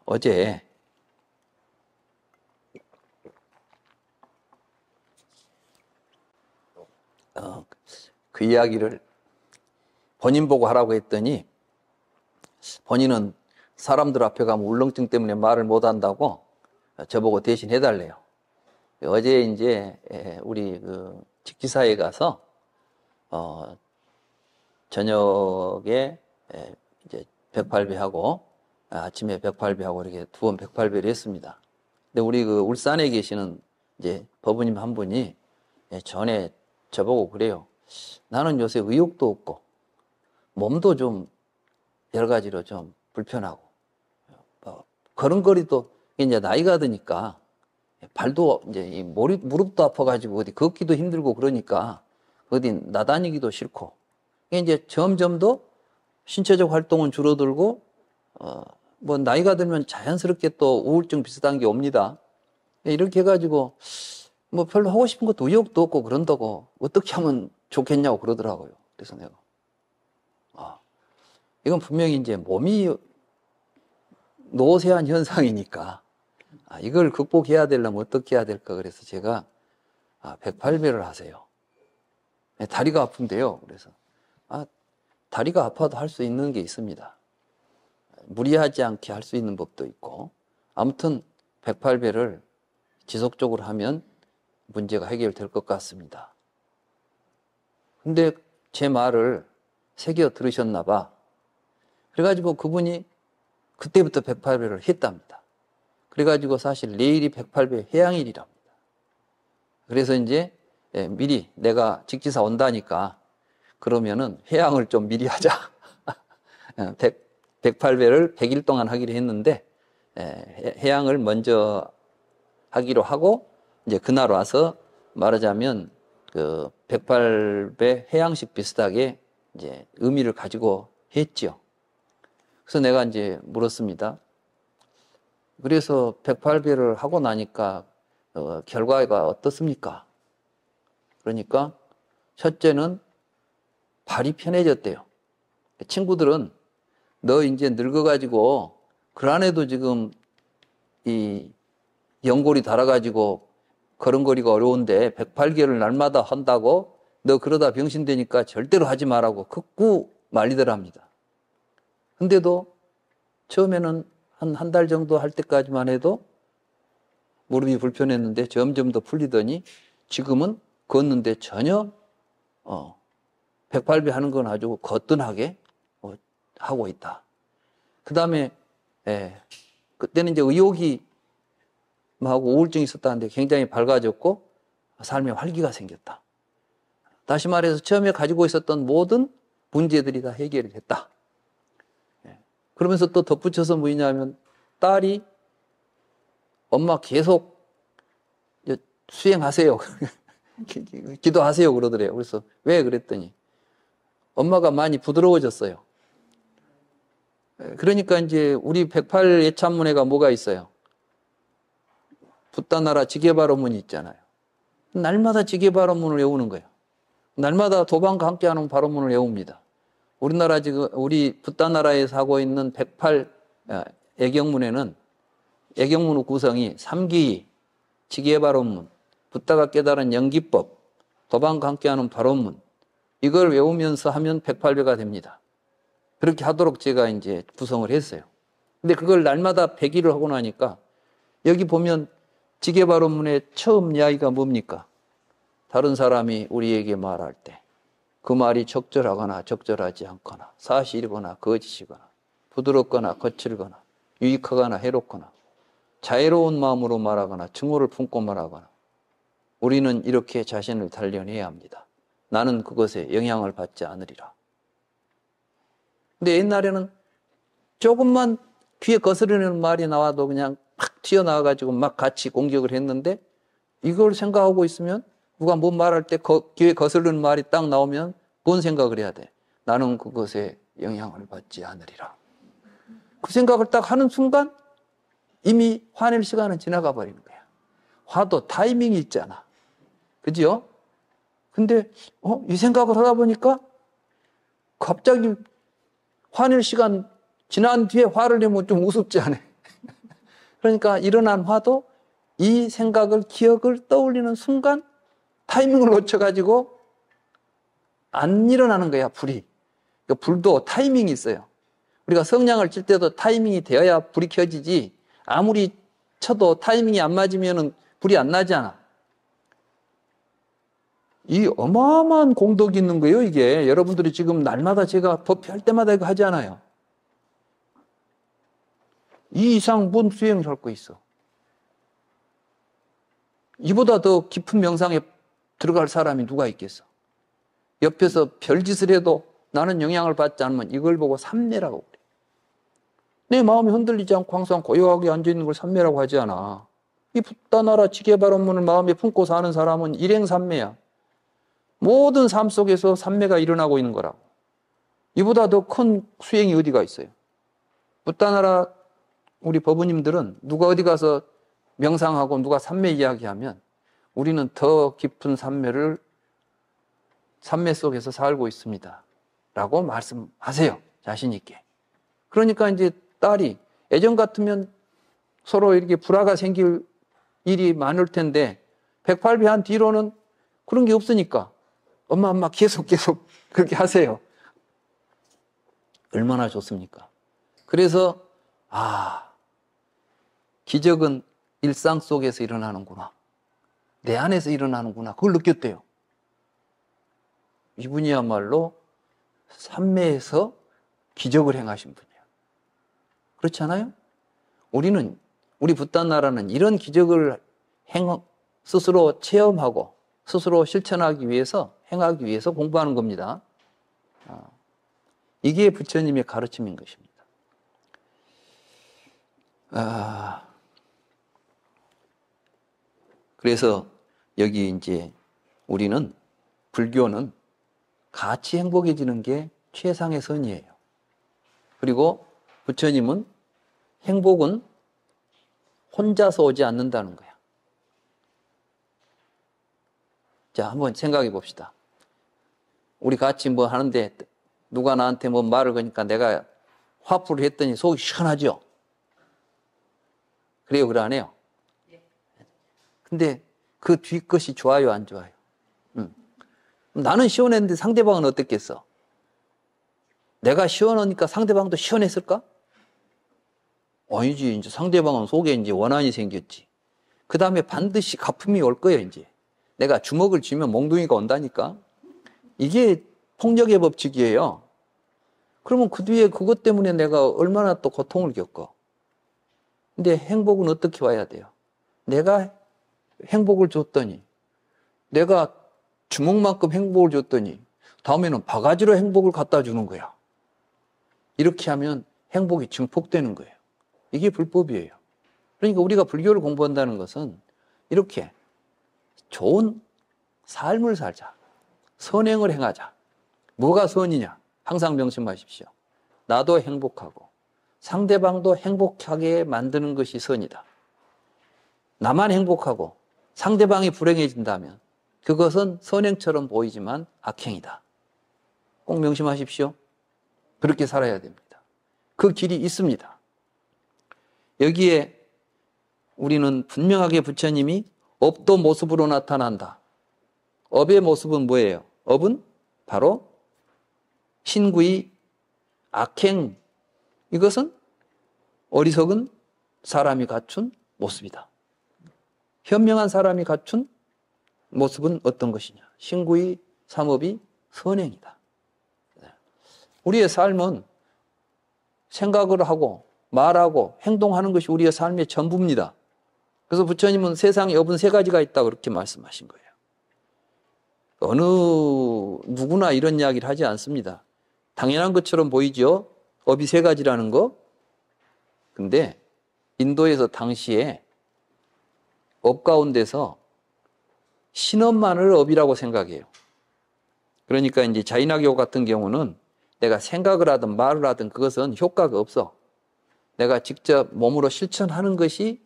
어제 그 이야기를 본인 보고 하라고 했더니 본인은 사람들 앞에 가면 울렁증 때문에 말을 못 한다고 저보고 대신 해달래요. 어제 이제 우리 그 직지사에 가서 저녁에 이제 108배하고 아침에 108배하고 이렇게 두 번 108배를 했습니다. 근데 우리 그 울산에 계시는 이제 법부님 한 분이 전에 저보고 그래요. 나는 요새 의욕도 없고 몸도 좀 여러 가지로 좀 불편하고 걸음걸이도 이제 나이가 드니까 발도 이제 이 무릎도 아파가지고 어디 걷기도 힘들고 그러니까 어디 나다니기도 싫고 이제 점점 더 신체적 활동은 줄어들고 뭐 나이가 들면 자연스럽게 또 우울증 비슷한 게 옵니다. 이렇게 해가지고 뭐 별로 하고 싶은 것도 의욕도 없고 그런다고 어떻게 하면 좋겠냐고 그러더라고요. 그래서 내가 이건 분명히 이제 몸이 노쇠한 현상이니까 이걸 극복해야 되려면 어떻게 해야 될까 그래서 제가 108배를 하세요. 다리가 아픈데요. 그래서 다리가 아파도 할 수 있는 게 있습니다. 무리하지 않게 할 수 있는 법도 있고 아무튼 108배를 지속적으로 하면 문제가 해결될 것 같습니다. 근데 제 말을 새겨 들으셨나 봐. 그래가지고 그분이 그때부터 108배를 했답니다. 그래가지고 사실 내일이 108배 해양일이랍니다. 그래서 이제 미리 내가 직지사 온다니까 그러면은 해양을 좀 미리 하자. 108배를 100일 동안 하기로 했는데 해양을 먼저 하기로 하고 이제 그날 와서 말하자면 그 108배 해양식 비슷하게 이제 의미를 가지고 했죠. 그래서 내가 이제 물었습니다. 그래서 108배를 하고 나니까 결과가 어떻습니까? 그러니까 첫째는 발이 편해졌대요. 친구들은 너 이제 늙어가지고 그 안에도 지금 이 연골이 닳아가지고 걸음걸이가 어려운데 108개를 날마다 한다고 너 그러다 병신되니까 절대로 하지 말라고 극구 말리더랍니다. 근데도 처음에는 한 달 정도 할 때까지만 해도 무릎이 불편했는데 점점 더 풀리더니 지금은 걷는데 전혀 108배 하는 건 아주 거뜬하게 하고 있다. 그 다음에 그때는 이제 의욕이 하고 우울증이 있었다는데 굉장히 밝아졌고 삶에 활기가 생겼다. 다시 말해서 처음에 가지고 있었던 모든 문제들이 다 해결이 됐다. 그러면서 또 덧붙여서 뭐냐면 딸이 엄마 계속 수행하세요. 기도하세요 그러더래요. 그래서 왜 그랬더니 엄마가 많이 부드러워졌어요. 그러니까 이제 우리 108 예찬문회가 뭐가 있어요? 붓다나라 지게바로문이 있잖아요. 날마다 지게바로문을 외우는 거예요. 날마다 도반과 함께하는 바로문을 외웁니다. 우리나라 지금 우리 붓다나라에서 하고 있는 108 애경문에는 애경문 구성이 삼기, 지게바로문, 붓다가 깨달은 연기법, 도반과 함께하는 바로문 이걸 외우면서 하면 108배가 됩니다. 그렇게 하도록 제가 이제 구성을 했어요. 근데 그걸 날마다 100일을 하고 나니까 여기 보면 지게바로문의 처음 이야기가 뭡니까? 다른 사람이 우리에게 말할 때 그 말이 적절하거나 적절하지 않거나 사실이거나 거짓이거나 부드럽거나 거칠거나 유익하거나 해롭거나 자애로운 마음으로 말하거나 증오를 품고 말하거나 우리는 이렇게 자신을 단련해야 합니다. 나는 그것에 영향을 받지 않으리라. 근데 옛날에는 조금만 귀에 거스르는 말이 나와도 그냥 팍 튀어나와가지고 막 같이 공격을 했는데 이걸 생각하고 있으면 누가 뭔 말할 때 귀에 거스르는 말이 딱 나오면 뭔 생각을 해야 돼? 나는 그것에 영향을 받지 않으리라. 그 생각을 딱 하는 순간 이미 화낼 시간은 지나가 버리는 거야. 화도 타이밍이 있잖아. 그죠? 근데 이 생각을 하다 보니까 갑자기 화낼 시간 지난 뒤에 화를 내면 좀 우습지 않아요? 그러니까 일어난 화도 이 생각을 기억을 떠올리는 순간 타이밍을 놓쳐가지고 안 일어나는 거야, 불이. 그러니까 불도 타이밍이 있어요. 우리가 성냥을 칠 때도 타이밍이 되어야 불이 켜지지, 아무리 쳐도 타이밍이 안 맞으면 불이 안 나잖아. 이 어마어마한 공덕이 있는 거예요, 이게. 여러분들이 지금 날마다 제가 법회할 때마다 이거 하잖아요. 이 이상 뭔 수행을 할 거 있어. 이보다 더 깊은 명상에 들어갈 사람이 누가 있겠어. 옆에서 별짓을 해도 나는 영향을 받지 않으면 이걸 보고 삼매라고 그래. 내 마음이 흔들리지 않고 항상 고요하게 앉아있는 걸 삼매라고 하지 않아. 이 붓다나라 지게바람문을 마음에 품고 사는 사람은 일행삼매야. 모든 삶 속에서 삼매가 일어나고 있는 거라고. 이보다 더 큰 수행이 어디가 있어요. 붓다나라 우리 법부님들은 누가 어디 가서 명상하고 누가 삼매 이야기하면 우리는 더 깊은 삼매 속에서 살고 있습니다. 라고 말씀하세요. 자신 있게. 그러니까 이제 딸이 예전 같으면 서로 이렇게 불화가 생길 일이 많을 텐데 108배 뒤로는 그런 게 없으니까 엄마 계속 그렇게 하세요. 얼마나 좋습니까? 그래서 기적은 일상 속에서 일어나는구나. 내 안에서 일어나는구나. 그걸 느꼈대요. 이분이야말로 삼매에서 기적을 행하신 분이에요. 그렇지 않아요? 우리 붓다나라는 이런 기적을 스스로 체험하고 스스로 실천하기 위해서, 행하기 위해서 공부하는 겁니다. 이게 부처님의 가르침인 것입니다. 그래서 여기 이제 우리는, 불교는 같이 행복해지는 게 최상의 선이에요. 그리고 부처님은 행복은 혼자서 오지 않는다는 거야. 자, 한번 생각해 봅시다. 우리 같이 뭐 하는데 누가 나한테 뭐 말을 거니까 내가 화풀이를 했더니 속이 시원하죠? 그래요, 그래 안 해요? 근데 그 뒤 것이 좋아요, 안 좋아요? 나는 시원했는데 상대방은 어땠겠어? 내가 시원하니까 상대방도 시원했을까? 아니지. 이제 상대방은 속에 이제 원한이 생겼지. 그 다음에 반드시 가품이 올 거예요, 이제. 내가 주먹을 쥐면 몽둥이가 온다니까. 이게 폭력의 법칙이에요. 그러면 그 뒤에 그것 때문에 내가 얼마나 또 고통을 겪어. 근데 행복은 어떻게 와야 돼요? 내가 행복을 줬더니, 내가 주먹만큼 행복을 줬더니 다음에는 바가지로 행복을 갖다 주는 거야. 이렇게 하면 행복이 증폭되는 거예요. 이게 불법이에요. 그러니까 우리가 불교를 공부한다는 것은 이렇게 좋은 삶을 살자. 선행을 행하자. 뭐가 선이냐? 항상 명심하십시오. 나도 행복하고 상대방도 행복하게 만드는 것이 선이다. 나만 행복하고 상대방이 불행해진다면 그것은 선행처럼 보이지만 악행이다. 꼭 명심하십시오. 그렇게 살아야 됩니다. 그 길이 있습니다. 여기에 우리는 분명하게 부처님이 업도 모습으로 나타난다. 업의 모습은 뭐예요? 업은 바로 신구의 악행. 이것은 어리석은 사람이 갖춘 모습이다. 현명한 사람이 갖춘 모습은 어떤 것이냐? 신구의 삼업이 선행이다. 우리의 삶은 생각을 하고 말하고 행동하는 것이 우리의 삶의 전부입니다. 그래서 부처님은 세상에 업은 세 가지가 있다 그렇게 말씀하신 거예요. 어느 누구나 이런 이야기를 하지 않습니다. 당연한 것처럼 보이죠? 업이 세 가지라는 거. 근데 인도에서 당시에 업 가운데서 신업만을 업이라고 생각해요. 그러니까 이제 자인학교 같은 경우는 내가 생각을 하든 말을 하든 그것은 효과가 없어. 내가 직접 몸으로 실천하는 것이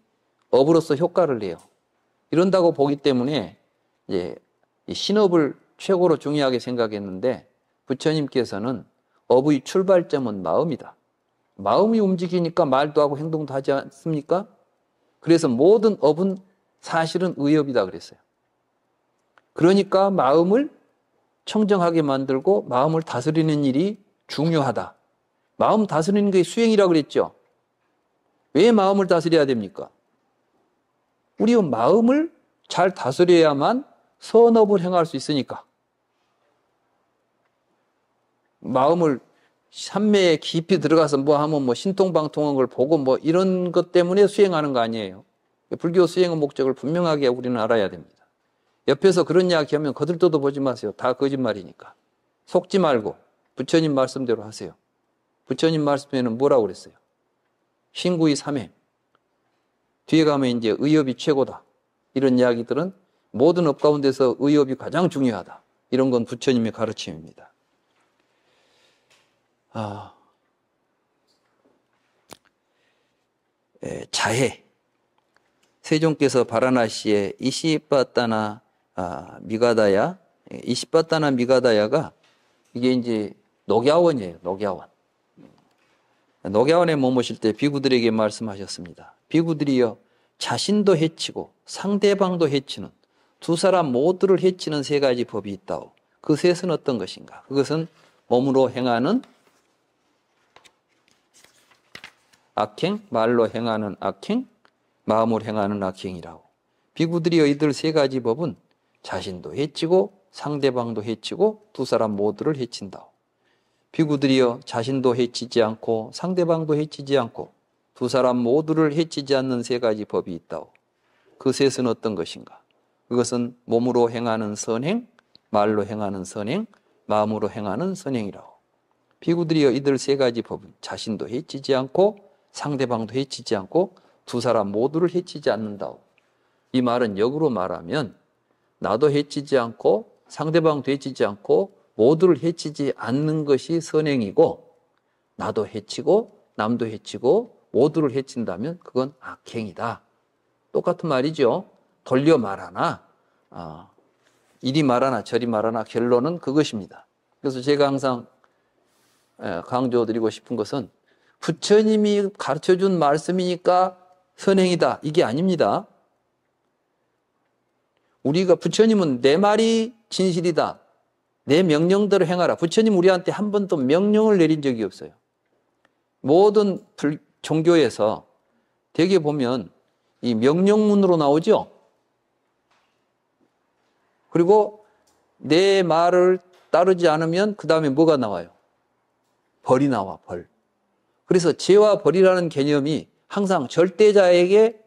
업으로서 효과를 내요. 이런다고 보기 때문에 이제 이 신업을 최고로 중요하게 생각했는데 부처님께서는 업의 출발점은 마음이다. 마음이 움직이니까 말도 하고 행동도 하지 않습니까? 그래서 모든 업은 사실은 의업이다 그랬어요. 그러니까 마음을 청정하게 만들고 마음을 다스리는 일이 중요하다. 마음 다스리는 게 수행이라고 그랬죠. 왜 마음을 다스려야 됩니까? 우리 마음을 잘 다스려야만 선업을 행할 수 있으니까. 마음을 산매에 깊이 들어가서 뭐 하면 뭐 신통방통한 걸 보고 뭐 이런 것 때문에 수행하는 거 아니에요. 불교 수행의 목적을 분명하게 우리는 알아야 됩니다. 옆에서 그런 이야기 하면 거들떠도 보지 마세요. 다 거짓말이니까. 속지 말고 부처님 말씀대로 하세요. 부처님 말씀에는 뭐라고 그랬어요? 신구의 삼행. 뒤에 가면 이제 의업이 최고다. 이런 이야기들은 모든 업 가운데서 의업이 가장 중요하다. 이런 건 부처님의 가르침입니다. 자해. 세종께서 바라나시에 이시빠따나 미가다야, 이시빠따나 미가다야가 이게 이제 녹야원이에요. 녹야원. 녹야원에 머무실 때 비구들에게 말씀하셨습니다. 비구들이여 자신도 해치고 상대방도 해치는 두 사람 모두를 해치는 세 가지 법이 있다오. 그 셋은 어떤 것인가? 그것은 몸으로 행하는 악행, 말로 행하는 악행, 마음으로 행하는 악행이라고. 비구들이여 이들 세 가지 법은 자신도 해치고 상대방도 해치고 두 사람 모두를 해친다오. 비구들이여 자신도 해치지 않고 상대방도 해치지 않고 두 사람 모두를 해치지 않는 세 가지 법이 있다오. 그 셋은 어떤 것인가? 그것은 몸으로 행하는 선행, 말로 행하는 선행, 마음으로 행하는 선행이라고. 비구들이여 이들 세 가지 법은 자신도 해치지 않고 상대방도 해치지 않고 두 사람 모두를 해치지 않는다오. 이 말은 역으로 말하면 나도 해치지 않고 상대방도 해치지 않고 모두를 해치지 않는 것이 선행이고 나도 해치고 남도 해치고 모두를 해친다면 그건 악행이다. 똑같은 말이죠. 돌려 말하나 이리 말하나 저리 말하나 결론은 그것입니다. 그래서 제가 항상 강조드리고 싶은 것은 부처님이 가르쳐준 말씀이니까 선행이다. 이게 아닙니다. 우리가 부처님은 내 말이 진실이다. 내 명령대로 행하라. 부처님 우리한테 한 번도 명령을 내린 적이 없어요. 모든 종교에서 대개 보면 이 명령문으로 나오죠. 그리고 내 말을 따르지 않으면 그 다음에 뭐가 나와요? 벌이 나와, 벌. 그래서 죄와 벌이라는 개념이 항상 절대자에게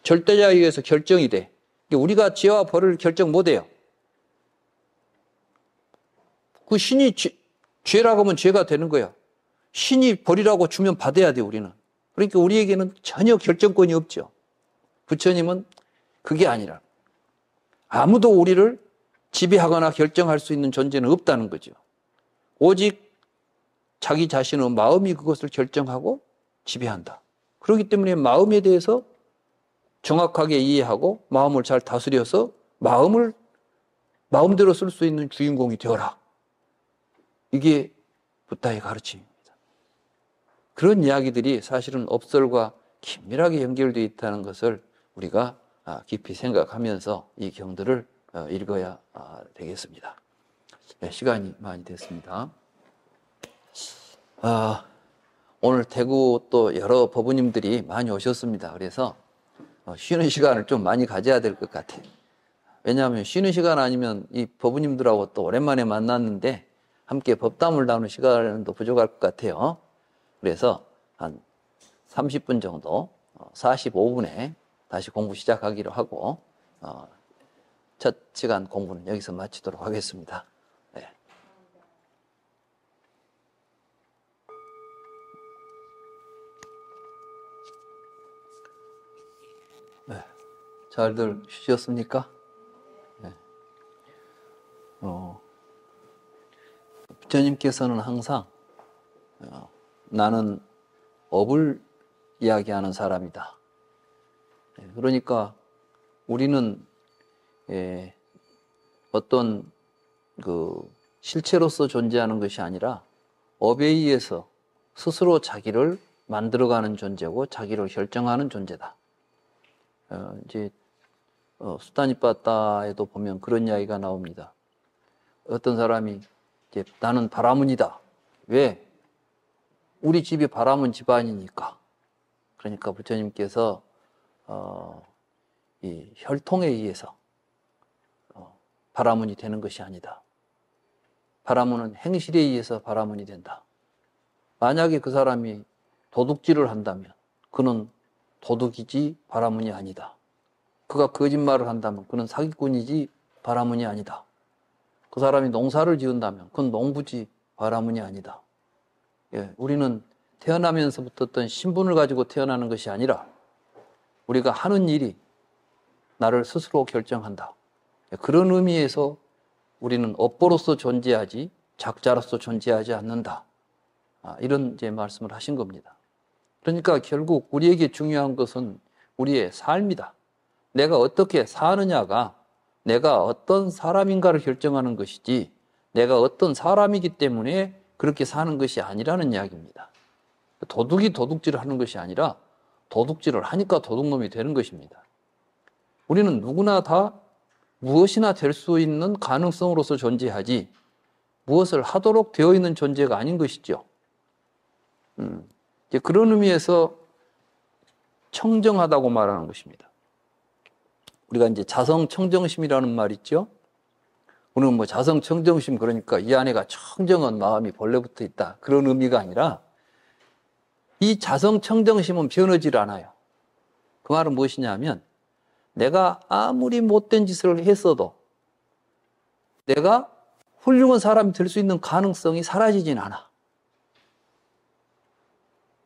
절대자에 의해서 결정이 돼. 우리가 죄와 벌을 결정 못해요. 그 신이 죄라고 하면 죄가 되는 거야. 신이 벌이라고 주면 받아야 돼, 우리는. 그러니까 우리에게는 전혀 결정권이 없죠. 부처님은 그게 아니라 아무도 우리를 지배하거나 결정할 수 있는 존재는 없다는 거죠. 오직 자기 자신의 마음이 그것을 결정하고 지배한다. 그렇기 때문에 마음에 대해서 정확하게 이해하고 마음을 잘 다스려서 마음을 마음대로 쓸 수 있는 주인공이 되어라. 이게 부다의 가르침입니다. 그런 이야기들이 사실은 업설과 긴밀하게 연결되어 있다는 것을 우리가 깊이 생각하면서 이 경들을 읽어야 되겠습니다. 네, 시간이 많이 됐습니다. 오늘 대구 또 여러 법우님들이 많이 오셨습니다. 그래서 쉬는 시간을 좀 많이 가져야 될 것 같아요. 왜냐하면 쉬는 시간 아니면 이 법우님들하고 또 오랜만에 만났는데 함께 법담을 나누는 시간도 부족할 것 같아요. 그래서 한 30분 정도, 45분에 다시 공부 시작하기로 하고 첫 시간 공부는 여기서 마치도록 하겠습니다. 네. 네. 잘들 쉬셨습니까? 네. 부처님께서는 항상 나는 업을 이야기하는 사람이다. 그러니까 우리는 어떤 그 실체로서 존재하는 것이 아니라 업에 의해서 스스로 자기를 만들어가는 존재고 자기를 결정하는 존재다. 이제 수타니빠따에도 보면 그런 이야기가 나옵니다. 어떤 사람이 이제 나는 바라문이다. 왜? 우리 집이 바라문 집안이니까. 그러니까 부처님께서 이 혈통에 의해서 바라문이 되는 것이 아니다. 바라문은 행실에 의해서 바라문이 된다. 만약에 그 사람이 도둑질을 한다면 그는 도둑이지 바라문이 아니다. 그가 거짓말을 한다면 그는 사기꾼이지 바라문이 아니다. 그 사람이 농사를 지은다면 그건 농부지 바라문이 아니다. 예, 우리는 태어나면서부터 어떤 신분을 가지고 태어나는 것이 아니라 우리가 하는 일이 나를 스스로 결정한다. 그런 의미에서 우리는 업보로서 존재하지 작자로서 존재하지 않는다. 이런 이제 말씀을 하신 겁니다. 그러니까 결국 우리에게 중요한 것은 우리의 삶이다. 내가 어떻게 사느냐가 내가 어떤 사람인가를 결정하는 것이지 내가 어떤 사람이기 때문에 그렇게 사는 것이 아니라는 이야기입니다. 도둑이 도둑질을 하는 것이 아니라 도둑질을 하니까 도둑놈이 되는 것입니다. 우리는 누구나 다 무엇이나 될 수 있는 가능성으로서 존재하지 무엇을 하도록 되어 있는 존재가 아닌 것이죠. 이제 그런 의미에서 청정하다고 말하는 것입니다. 우리가 이제 자성 청정심이라는 말 있죠. 우리는 뭐 자성 청정심 그러니까 이 안에가 청정한 마음이 본래 붙어 있다. 그런 의미가 아니라 이 자성 청정심은 변하지 않아요. 그 말은 무엇이냐면 내가 아무리 못된 짓을 했어도 내가 훌륭한 사람이 될 수 있는 가능성이 사라지진 않아.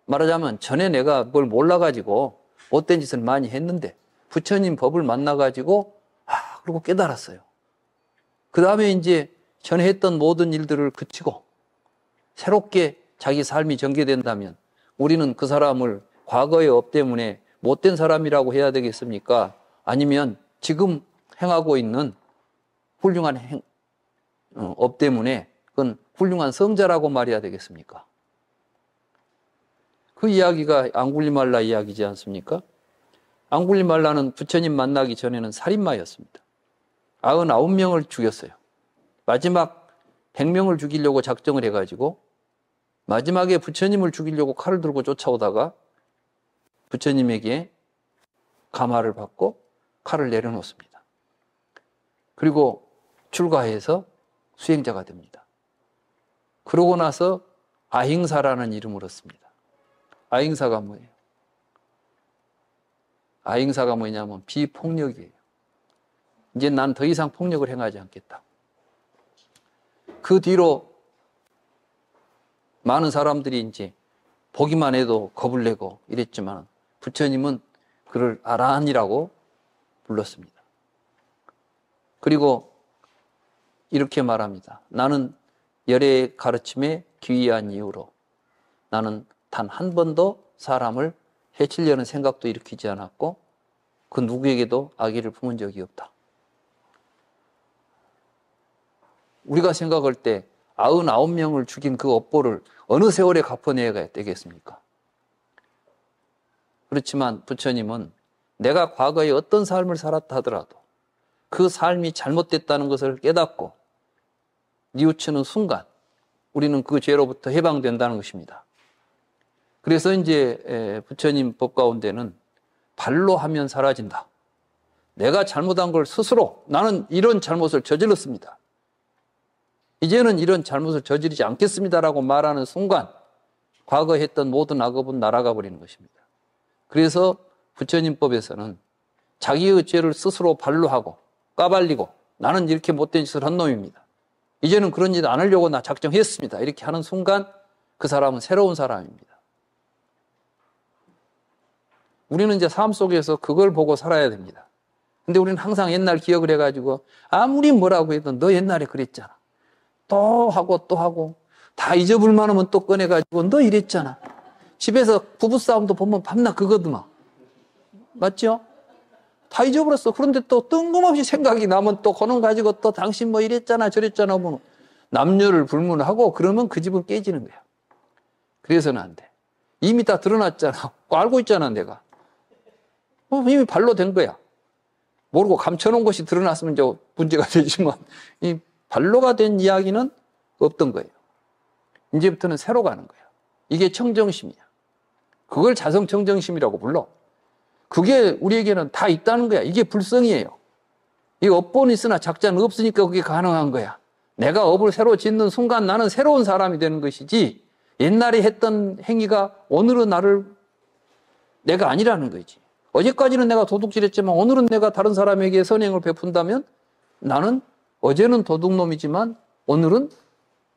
말하자면 전에 내가 뭘 몰라가지고 못된 짓을 많이 했는데 부처님 법을 만나가지고 그러고 깨달았어요. 그 다음에 이제 전에 했던 모든 일들을 그치고 새롭게 자기 삶이 전개된다면 우리는 그 사람을 과거의 업 때문에 못된 사람이라고 해야 되겠습니까? 아니면 지금 행하고 있는 훌륭한 업 때문에 그건 훌륭한 성자라고 말해야 되겠습니까? 그 이야기가 앙굴리말라 이야기지 않습니까? 앙굴리말라는 부처님 만나기 전에는 살인마였습니다. 99명을 죽였어요. 마지막 100명을 죽이려고 작정을 해가지고 마지막에 부처님을 죽이려고 칼을 들고 쫓아오다가 부처님에게 가마를 받고 칼을 내려놓습니다. 그리고 출가해서 수행자가 됩니다. 그러고 나서 아행사라는 이름을 얻습니다. 아행사가 뭐예요? 아행사가 뭐냐면 비폭력이에요. 이제 난 더 이상 폭력을 행하지 않겠다. 그 뒤로 많은 사람들이 이제 보기만 해도 겁을 내고 이랬지만 부처님은 그를 아라한이라고 불렀습니다. 그리고 이렇게 말합니다. 나는 열의 가르침에 귀의한 이후로 나는 단 한 번도 사람을 해치려는 생각도 일으키지 않았고 그 누구에게도 악의를 품은 적이 없다. 우리가 생각할 때 99명을 죽인 그 업보를 어느 세월에 갚아내야 되겠습니까? 그렇지만 부처님은 내가 과거에 어떤 삶을 살았다 하더라도 그 삶이 잘못됐다는 것을 깨닫고 뉘우치는 순간 우리는 그 죄로부터 해방된다는 것입니다. 그래서 이제 부처님 법 가운데는 발로 하면 사라진다. 내가 잘못한 걸 스스로 나는 이런 잘못을 저질렀습니다. 이제는 이런 잘못을 저지르지 않겠습니다라고 말하는 순간 과거에 했던 모든 악업은 날아가 버리는 것입니다. 그래서 부처님법에서는 자기의 죄를 스스로 발로 하고 까발리고 나는 이렇게 못된 짓을 한 놈입니다. 이제는 그런 짓 안 하려고 나 작정했습니다. 이렇게 하는 순간 그 사람은 새로운 사람입니다. 우리는 이제 삶 속에서 그걸 보고 살아야 됩니다. 근데 우리는 항상 옛날 기억을 해가지고 아무리 뭐라고 해도 너 옛날에 그랬잖아. 또 하고 다 잊어볼 만하면 또 꺼내가지고 너 이랬잖아. 집에서 부부싸움도 보면 밤낮 그거더만. 맞죠? 다 잊어버렸어. 그런데 또 뜬금없이 생각이 나면 또 그놈 가지고 또 당신 뭐 이랬잖아 저랬잖아 하면 남녀를 불문하고 그러면 그 집은 깨지는 거야. 그래서는 안 돼. 이미 다 드러났잖아. 알고 있잖아 내가. 이미 발로 된 거야. 모르고 감춰놓은 것이 드러났으면 이제 문제가 되지만 이 발로가 된 이야기는 없던 거예요. 이제부터는 새로 가는 거예요. 이게 청정심이야. 그걸 자성청정심이라고 불러. 그게 우리에게는 다 있다는 거야. 이게 불성이에요. 이 업본이 있으나 작자는 없으니까 그게 가능한 거야. 내가 업을 새로 짓는 순간 나는 새로운 사람이 되는 것이지 옛날에 했던 행위가 오늘은 내가 아니라는 거지. 어제까지는 내가 도둑질했지만 오늘은 내가 다른 사람에게 선행을 베푼다면 나는 어제는 도둑놈이지만 오늘은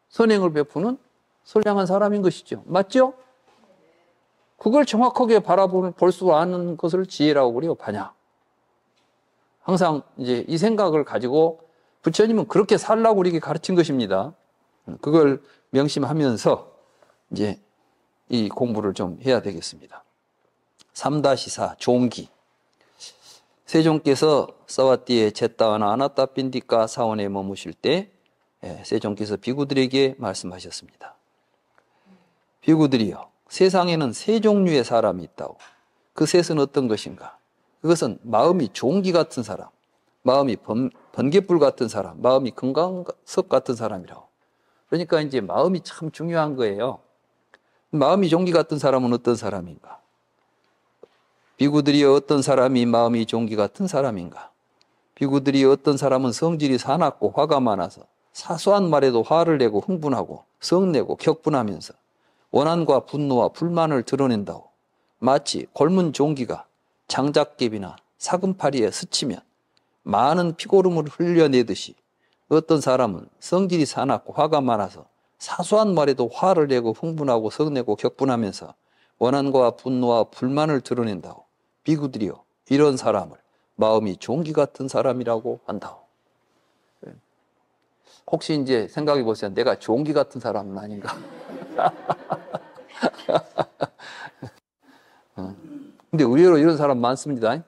선행을 베푸는 선량한 사람인 것이죠. 맞죠? 그걸 정확하게 볼 수 아는 것을 지혜라고 그래요. 반야. 항상 이제 이 생각을 가지고 부처님은 그렇게 살라고 우리에게 가르친 것입니다. 그걸 명심하면서 이제 이 공부를 좀 해야 되겠습니다. 3-4 종기. 세종께서 사와띠에 제따와나 아나따 빈디까 사원에 머무실 때 세종께서 비구들에게 말씀하셨습니다. 비구들이여, 세상에는 세 종류의 사람이 있다고. 그 셋은 어떤 것인가? 그것은 마음이 종기 같은 사람, 마음이 번갯불 같은 사람, 마음이 금강석 같은 사람이라고. 그러니까 이제 마음이 참 중요한 거예요. 마음이 종기 같은 사람은 어떤 사람인가? 비구들이 어떤 사람이 마음이 종기 같은 사람인가? 비구들이 어떤 사람은 성질이 사납고 화가 많아서 사소한 말에도 화를 내고 흥분하고 성내고 격분하면서 원한과 분노와 불만을 드러낸다고. 마치 골문 종기가 장작개비나 사금파리에 스치면 많은 피고름을 흘려내듯이 어떤 사람은 성질이 사납고 화가 많아서 사소한 말에도 화를 내고 흥분하고 성내고 격분하면서 원한과 분노와 불만을 드러낸다고. 비구들이요, 이런 사람을 마음이 종기 같은 사람이라고 한다고. 혹시 이제 생각해 보세요. 내가 종기 같은 사람은 아닌가? 근데 의외로 이런 사람 많습니다.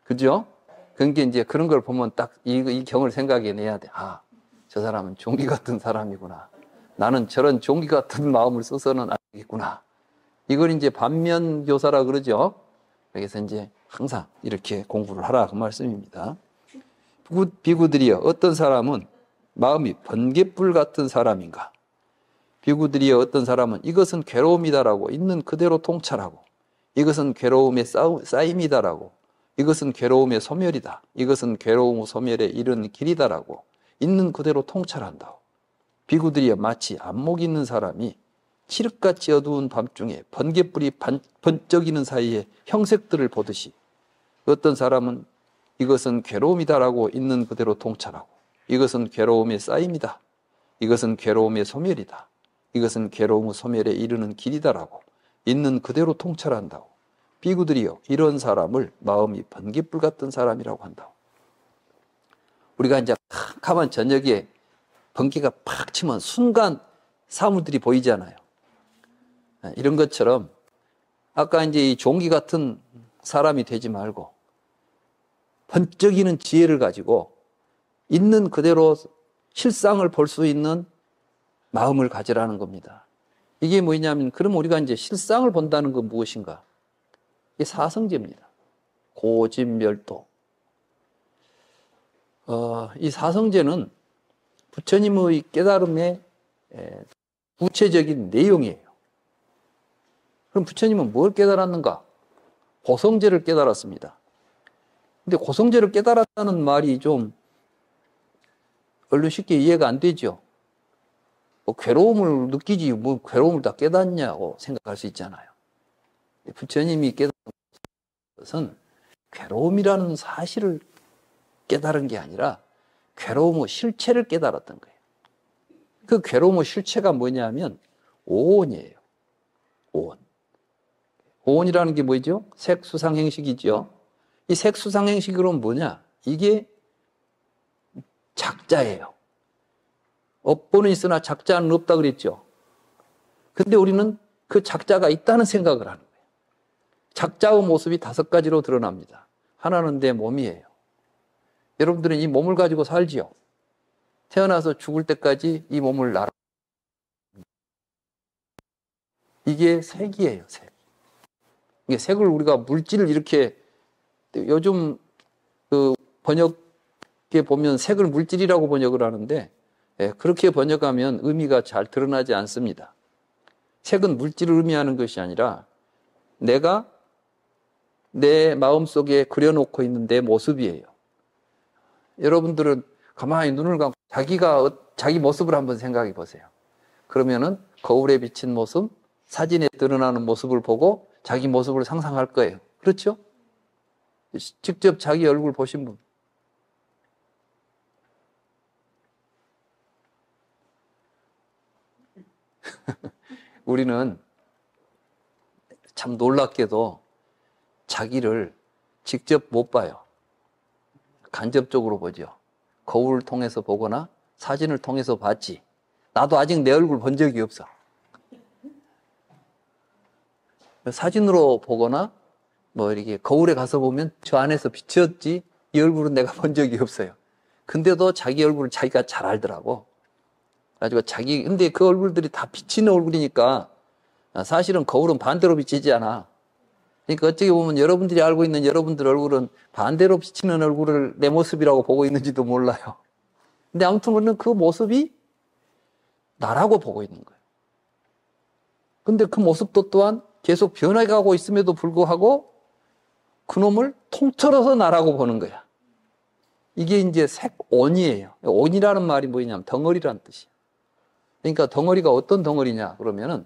그죠? 그러니까 이제 그런 걸 보면 딱 이 경을 생각해내야 돼. 아, 저 사람은 종기 같은 사람이구나. 나는 저런 종기 같은 마음을 써서는 안 되겠구나. 이걸 이제 반면교사라 그러죠. 그래서 이제 항상 이렇게 공부를 하라 그 말씀입니다. 비구들이여, 어떤 사람은 마음이 번갯불 같은 사람인가? 비구들이여, 어떤 사람은 이것은 괴로움이다라고 있는 그대로 통찰하고, 이것은 괴로움의 쌓임이다라고, 이것은 괴로움의 소멸이다, 이것은 괴로움 소멸에 이른 길이다라고 있는 그대로 통찰한다. 비구들이여, 마치 안목이 있는 사람이 칠흑같이 어두운 밤중에 번갯불이 번쩍이는 사이에 형색들을 보듯이 어떤 사람은 이것은 괴로움이다라고 있는 그대로 통찰하고, 이것은 괴로움의 쌓임이다, 이것은 괴로움의 소멸이다, 이것은 괴로움 소멸에 이르는 길이다라고 있는 그대로 통찰한다고. 비구들이여, 이런 사람을 마음이 번갯불 같은 사람이라고 한다고. 우리가 이제 캄캄한 저녁에 번개가 팍 치면 순간 사물들이 보이잖아요. 이런 것처럼 아까 이제 이 종기 같은 사람이 되지 말고 번쩍이는 지혜를 가지고 있는 그대로 실상을 볼 수 있는 마음을 가지라는 겁니다. 이게 뭐냐면, 그럼 우리가 이제 실상을 본다는 건 무엇인가? 이게 사성제입니다. 고진멸도. 이 사성제는 부처님의 깨달음의 구체적인 내용이에요. 그럼 부처님은 뭘 깨달았는가? 고성제를 깨달았습니다. 근데 고성제를 깨달았다는 말이 좀 얼른 쉽게 이해가 안 되죠. 뭐 괴로움을 느끼지 뭐 괴로움을 다 깨닫냐고 생각할 수 있잖아요. 부처님이 깨달은 것은 괴로움이라는 사실을 깨달은 게 아니라 괴로움의 실체를 깨달았던 거예요. 그 괴로움의 실체가 뭐냐면 오온이에요. 오온. 오온이라는 게 뭐죠? 색수상행식이죠. 이 색수상행식으로는 뭐냐? 이게 작자예요. 업보는 있으나 작자는 없다 그랬죠. 근데 우리는 그 작자가 있다는 생각을 하는 거예요. 작자의 모습이 5가지로 드러납니다. 하나는 내 몸이에요. 여러분들은 이 몸을 가지고 살지요. 태어나서 죽을 때까지 이 몸을 날아. 이게 색이에요, 색. 이게 색을 우리가 물질을 이렇게, 요즘 그 번역에 보면 색을 물질이라고 번역을 하는데, 예, 그렇게 번역하면 의미가 잘 드러나지 않습니다. 색은 물질을 의미하는 것이 아니라 내가 내 마음속에 그려놓고 있는 내 모습이에요. 여러분들은 가만히 눈을 감고 자기 모습을 한번 생각해 보세요. 그러면은 거울에 비친 모습, 사진에 드러나는 모습을 보고 자기 모습을 상상할 거예요. 그렇죠? 직접 자기 얼굴 보신 분. 우리는 참 놀랍게도 자기를 직접 못 봐요. 간접적으로 보죠. 거울을 통해서 보거나 사진을 통해서 봤지. 나도 아직 내 얼굴 본 적이 없어. 사진으로 보거나 뭐 이렇게 거울에 가서 보면 저 안에서 비쳤지 이 얼굴은 내가 본 적이 없어요. 근데도 자기 얼굴을 자기가 잘 알더라고. 가지고 근데 그 얼굴들이 다 비치는 얼굴이니까 사실은 거울은 반대로 비치지 않아. 그러니까 어떻게 보면 여러분들이 알고 있는 여러분들 얼굴은 반대로 비치는 얼굴을 내 모습이라고 보고 있는지도 몰라요. 근데 아무튼 우리는 그 모습이 나라고 보고 있는 거예요. 근데 그 모습도 또한 계속 변해가고 있음에도 불구하고 그놈을 통틀어서 나라고 보는 거야. 이게 이제 색온이에요. 온이라는 말이 뭐냐면 덩어리라는 뜻이에요. 그러니까 덩어리가 어떤 덩어리냐 그러면은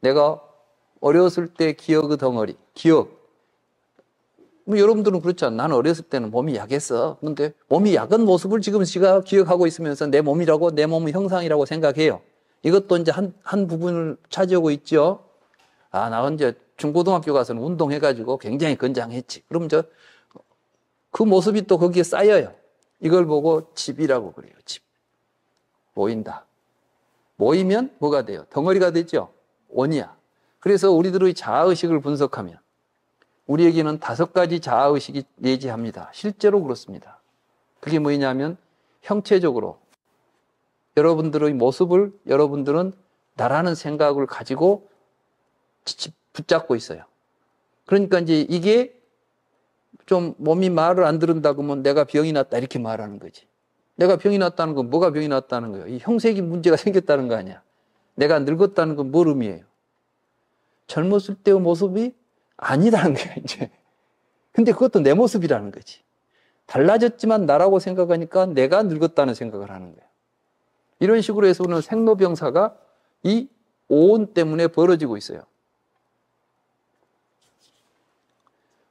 내가 어렸을 때 기억의 덩어리, 기억. 뭐 여러분들은 그렇잖아. 나는 어렸을 때는 몸이 약했어. 근데 몸이 약한 모습을 지금 제가 기억하고 있으면서 내 몸이라고, 내 몸의 형상이라고 생각해요. 이것도 이제 한 부분을 차지하고 있죠. 나 이제 중고등학교 가서는 운동해가지고 굉장히 건장했지. 그럼 그 모습이 또 거기에 쌓여요. 이걸 보고 집이라고 그래요. 집. 모인다. 모이면 뭐가 돼요? 덩어리가 되죠. 원이야. 그래서 우리들의 자아의식을 분석하면 우리에게는 5가지 자아의식이 내재합니다. 실제로 그렇습니다. 그게 뭐냐면 형체적으로 여러분들의 모습을 여러분들은 나라는 생각을 가지고 붙잡고 있어요. 그러니까 이제 이게 좀 몸이 말을 안 들은다 그러면 내가 병이 났다 이렇게 말하는 거지. 내가 병이 났다는 건 뭐가 병이 났다는 거예요? 이 형색이 문제가 생겼다는 거 아니야. 내가 늙었다는 건 뭘 의미해요? 젊었을 때의 모습이 아니다는 거야, 이제. 근데 그것도 내 모습이라는 거지. 달라졌지만 나라고 생각하니까 내가 늙었다는 생각을 하는 거야. 이런 식으로 해서 우리는 생로병사가 이 오온 때문에 벌어지고 있어요.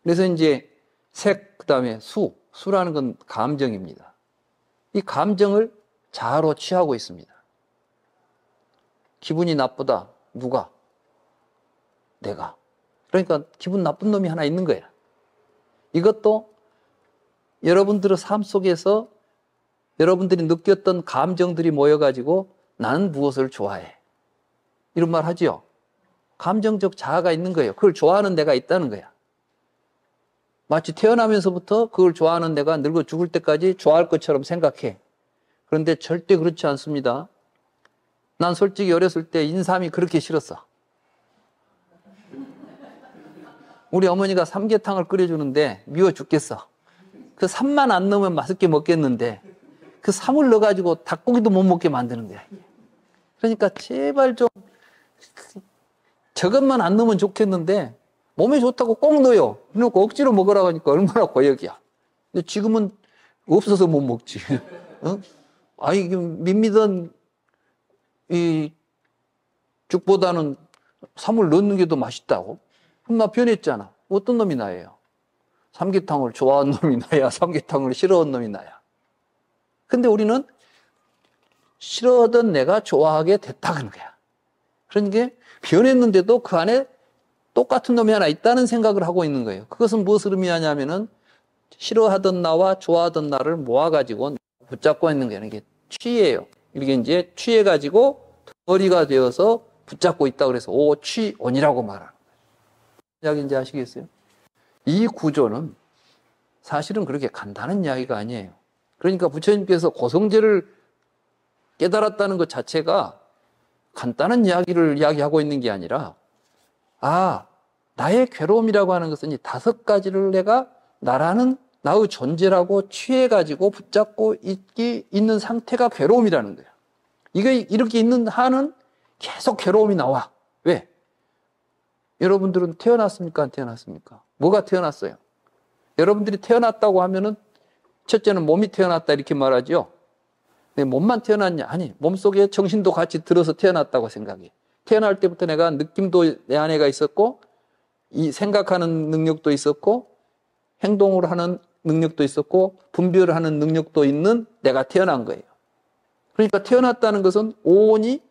그래서 이제 색, 그 다음에 수라는 건 감정입니다. 이 감정을 자아로 취하고 있습니다. 기분이 나쁘다. 누가? 내가. 그러니까 기분 나쁜 놈이 하나 있는 거야. 이것도 여러분들의 삶 속에서 여러분들이 느꼈던 감정들이 모여가지고 나는 무엇을 좋아해. 이런 말 하지요. 감정적 자아가 있는 거예요. 그걸 좋아하는 내가 있다는 거야. 마치 태어나면서부터 그걸 좋아하는 내가 늙어 죽을 때까지 좋아할 것처럼 생각해. 그런데 절대 그렇지 않습니다. 난 솔직히 어렸을 때 인삼이 그렇게 싫었어. 우리 어머니가 삼계탕을 끓여주는데 미워 죽겠어. 그 삼만 안 넣으면 맛있게 먹겠는데 그 삼을 넣어가지고 닭고기도 못 먹게 만드는 거야. 그러니까 제발 좀 저것만 안 넣으면 좋겠는데 몸에 좋다고 꼭 넣어요. 그래놓고 억지로 먹으라고 하니까 얼마나 고역이야. 근데 지금은 없어서 못 먹지. 어? 아니, 밋밋한 이 죽보다는 삼을 넣는 게 더 맛있다고? 그럼 나 변했잖아. 어떤 놈이 나예요? 삼계탕을 좋아하는 놈이 나야? 삼계탕을 싫어하는 놈이 나야? 근데 우리는 싫어하던 내가 좋아하게 됐다는 거야. 그러니까 변했는데도 그 안에 똑같은 놈이 하나 있다는 생각을 하고 있는 거예요. 그것은 무엇을 의미하냐면은 싫어하던 나와 좋아하던 나를 모아가지고 붙잡고 있는 거예요. 이게 취예요. 이게 이제 취해가지고 덩어리가 되어서 붙잡고 있다 그래서 오취온이라고 말하는 거예요. 무슨 이야기인지 아시겠어요? 이 구조는 사실은 그렇게 간단한 이야기가 아니에요. 그러니까 부처님께서 고성제를 깨달았다는 것 자체가 간단한 이야기를 이야기하고 있는 게 아니라 나의 괴로움이라고 하는 것은 이 5가지를 내가 나라는 나의 존재라고 취해가지고 붙잡고 있는 상태가 괴로움이라는 거야. 이게 이렇게 있는 한은 계속 괴로움이 나와. 왜? 여러분들은 태어났습니까? 안 태어났습니까? 뭐가 태어났어요? 여러분들이 태어났다고 하면은 첫째는 몸이 태어났다 이렇게 말하죠. 내 몸만 태어났냐? 아니, 몸속에 정신도 같이 들어서 태어났다고 생각해. 태어날 때부터 내가 느낌도 내 안에가 있었고, 이 생각하는 능력도 있었고, 행동을 하는 능력도 있었고, 분별을 하는 능력도 있는 내가 태어난 거예요. 그러니까 태어났다는 것은 온전히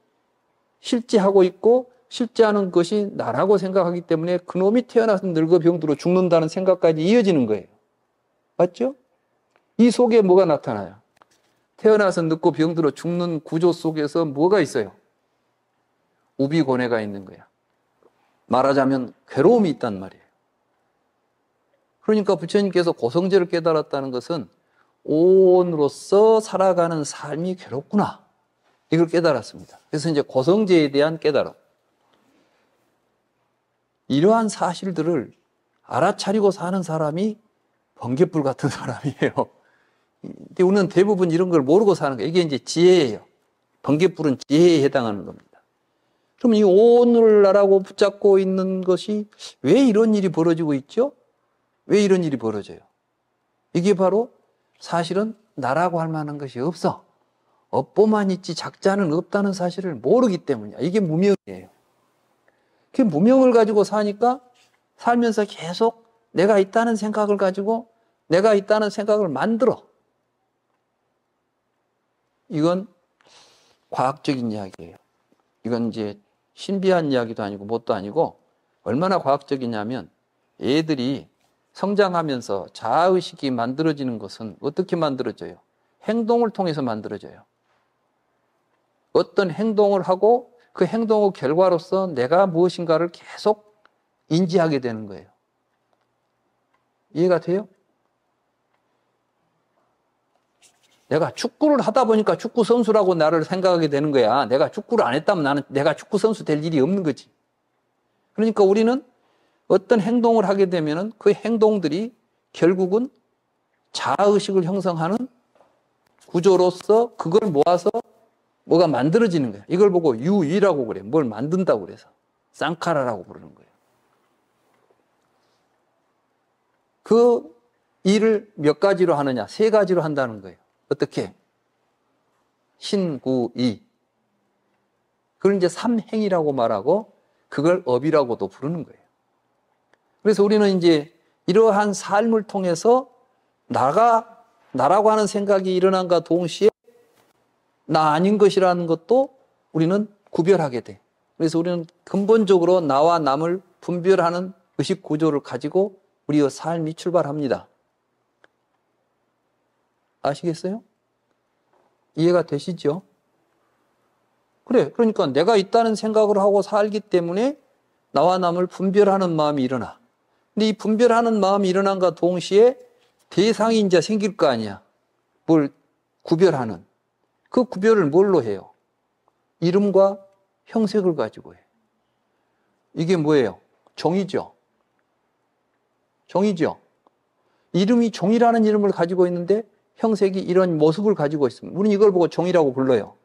실제하고 있고, 실제하는 것이 나라고 생각하기 때문에 그놈이 태어나서 늙어 병들어 죽는다는 생각까지 이어지는 거예요. 맞죠? 이 속에 뭐가 나타나요? 태어나서 늙고 병들어 죽는 구조 속에서 뭐가 있어요? 우비고뇌가 있는 거야. 말하자면 괴로움이 있단 말이에요. 그러니까 부처님께서 고성제를 깨달았다는 것은 오온으로서 살아가는 삶이 괴롭구나. 이걸 깨달았습니다. 그래서 이제 고성제에 대한 깨달음. 이러한 사실들을 알아차리고 사는 사람이 번갯불 같은 사람이에요. 근데 우리는 대부분 이런 걸 모르고 사는 거예요. 이게 이제 지혜예요. 번갯불은 지혜에 해당하는 겁니다. 그럼 이 오온을 나라고 붙잡고 있는 것이 왜 이런 일이 벌어지고 있죠? 왜 이런 일이 벌어져요? 이게 바로 사실은 나라고 할 만한 것이 없어. 업보만 있지 작자는 없다는 사실을 모르기 때문이야. 이게 무명이에요. 그 무명을 가지고 사니까 살면서 계속 내가 있다는 생각을 가지고 내가 있다는 생각을 만들어. 이건 과학적인 이야기예요. 이건 이제 신비한 이야기도 아니고 뭣도 아니고 얼마나 과학적이냐면 애들이 성장하면서 자아의식이 만들어지는 것은 어떻게 만들어져요? 행동을 통해서 만들어져요. 어떤 행동을 하고 그 행동의 결과로서 내가 무엇인가를 계속 인지하게 되는 거예요. 이해가 돼요? 내가 축구를 하다 보니까 축구 선수라고 나를 생각하게 되는 거야. 내가 축구를 안 했다면 내가 축구 선수 될 일이 없는 거지. 그러니까 우리는 어떤 행동을 하게 되면은 그 행동들이 결국은 자아의식을 형성하는 구조로서 그걸 모아서 뭐가 만들어지는 거야. 이걸 보고 유의라고 그래. 뭘 만든다고 그래서. 쌍카라라고 부르는 거예요. 그 일을 몇 가지로 하느냐? 3가지로 한다는 거예요. 어떻게? 신구이. 그걸 이제 삼행이라고 말하고 그걸 업이라고도 부르는 거예요. 그래서 우리는 이제 이러한 삶을 통해서 나라고 하는 생각이 일어난과 동시에 나 아닌 것이라는 것도 우리는 구별하게 돼. 그래서 우리는 근본적으로 나와 남을 분별하는 의식 구조를 가지고 우리의 삶이 출발합니다. 아시겠어요? 이해가 되시죠? 그래, 그러니까 내가 있다는 생각을 하고 살기 때문에 나와 남을 분별하는 마음이 일어나. 근데 이 분별하는 마음이 일어난과 동시에 대상이 이제 생길 거 아니야. 뭘 구별하는. 그 구별을 뭘로 해요? 이름과 형색을 가지고 해. 이게 뭐예요? 종이죠. 종이죠. 이름이 종이라는 이름을 가지고 있는데 형색이 이런 모습을 가지고 있습니다. 우리는 이걸 보고 종이라고 불러요.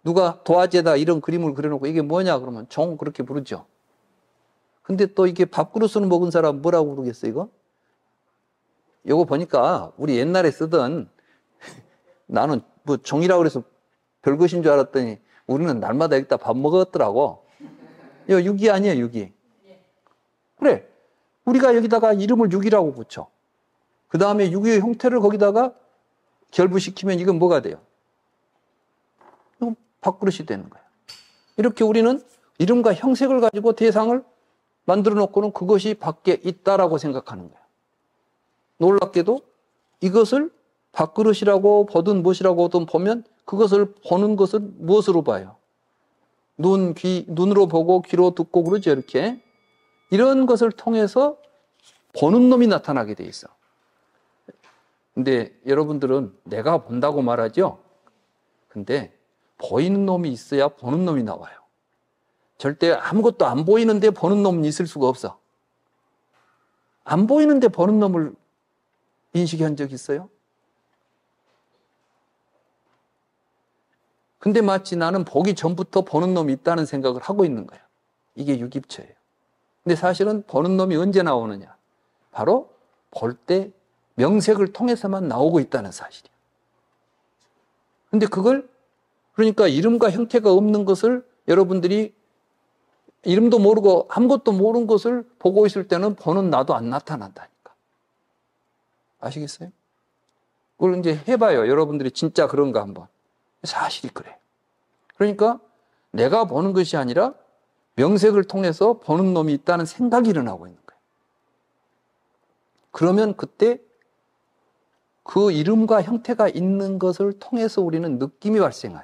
누가 도화지에다 이런 그림을 그려놓고 이게 뭐냐 그러면 종 그렇게 부르죠. 근데 또 이게 밥그릇을 먹은 사람 뭐라고 부르겠어 이거? 이거 보니까 우리 옛날에 쓰던 나는 뭐 종이라고 그래서 별것인 줄 알았더니 우리는 날마다 여기다 밥 먹었더라고. 이거 육이 아니에요, 육이. 그래. 우리가 여기다가 이름을 육이라고 붙여. 그 다음에 육의 형태를 거기다가 결부시키면 이건 뭐가 돼요? 이건 밥그릇이 되는 거야. 이렇게 우리는 이름과 형색을 가지고 대상을 만들어 놓고는 그것이 밖에 있다라고 생각하는 거야. 놀랍게도 이것을 밥그릇이라고 보든 무엇이라고든 보면 그것을 보는 것을 무엇으로 봐요? 눈으로 보고 귀로 듣고 그러죠, 이렇게. 이런 것을 통해서 보는 놈이 나타나게 돼 있어. 근데 여러분들은 내가 본다고 말하죠? 근데 보이는 놈이 있어야 보는 놈이 나와요. 절대 아무것도 안 보이는데 보는 놈은 있을 수가 없어. 안 보이는데 보는 놈을 인식한 적 있어요? 근데 마치 나는 보기 전부터 보는 놈이 있다는 생각을 하고 있는 거야. 이게 유깁처예요. 근데 사실은 보는 놈이 언제 나오느냐? 바로 볼 때 명색을 통해서만 나오고 있다는 사실이야. 근데 그걸, 그러니까 이름과 형태가 없는 것을 여러분들이 이름도 모르고 아무것도 모르는 것을 보고 있을 때는 보는 나도 안 나타난다니까. 아시겠어요? 그걸 이제 해봐요. 여러분들이 진짜 그런가 한번. 사실이 그래. 그러니까 내가 보는 것이 아니라 명색을 통해서 보는 놈이 있다는 생각이 일어나고 있는 거예요. 그러면 그때 그 이름과 형태가 있는 것을 통해서 우리는 느낌이 발생해요.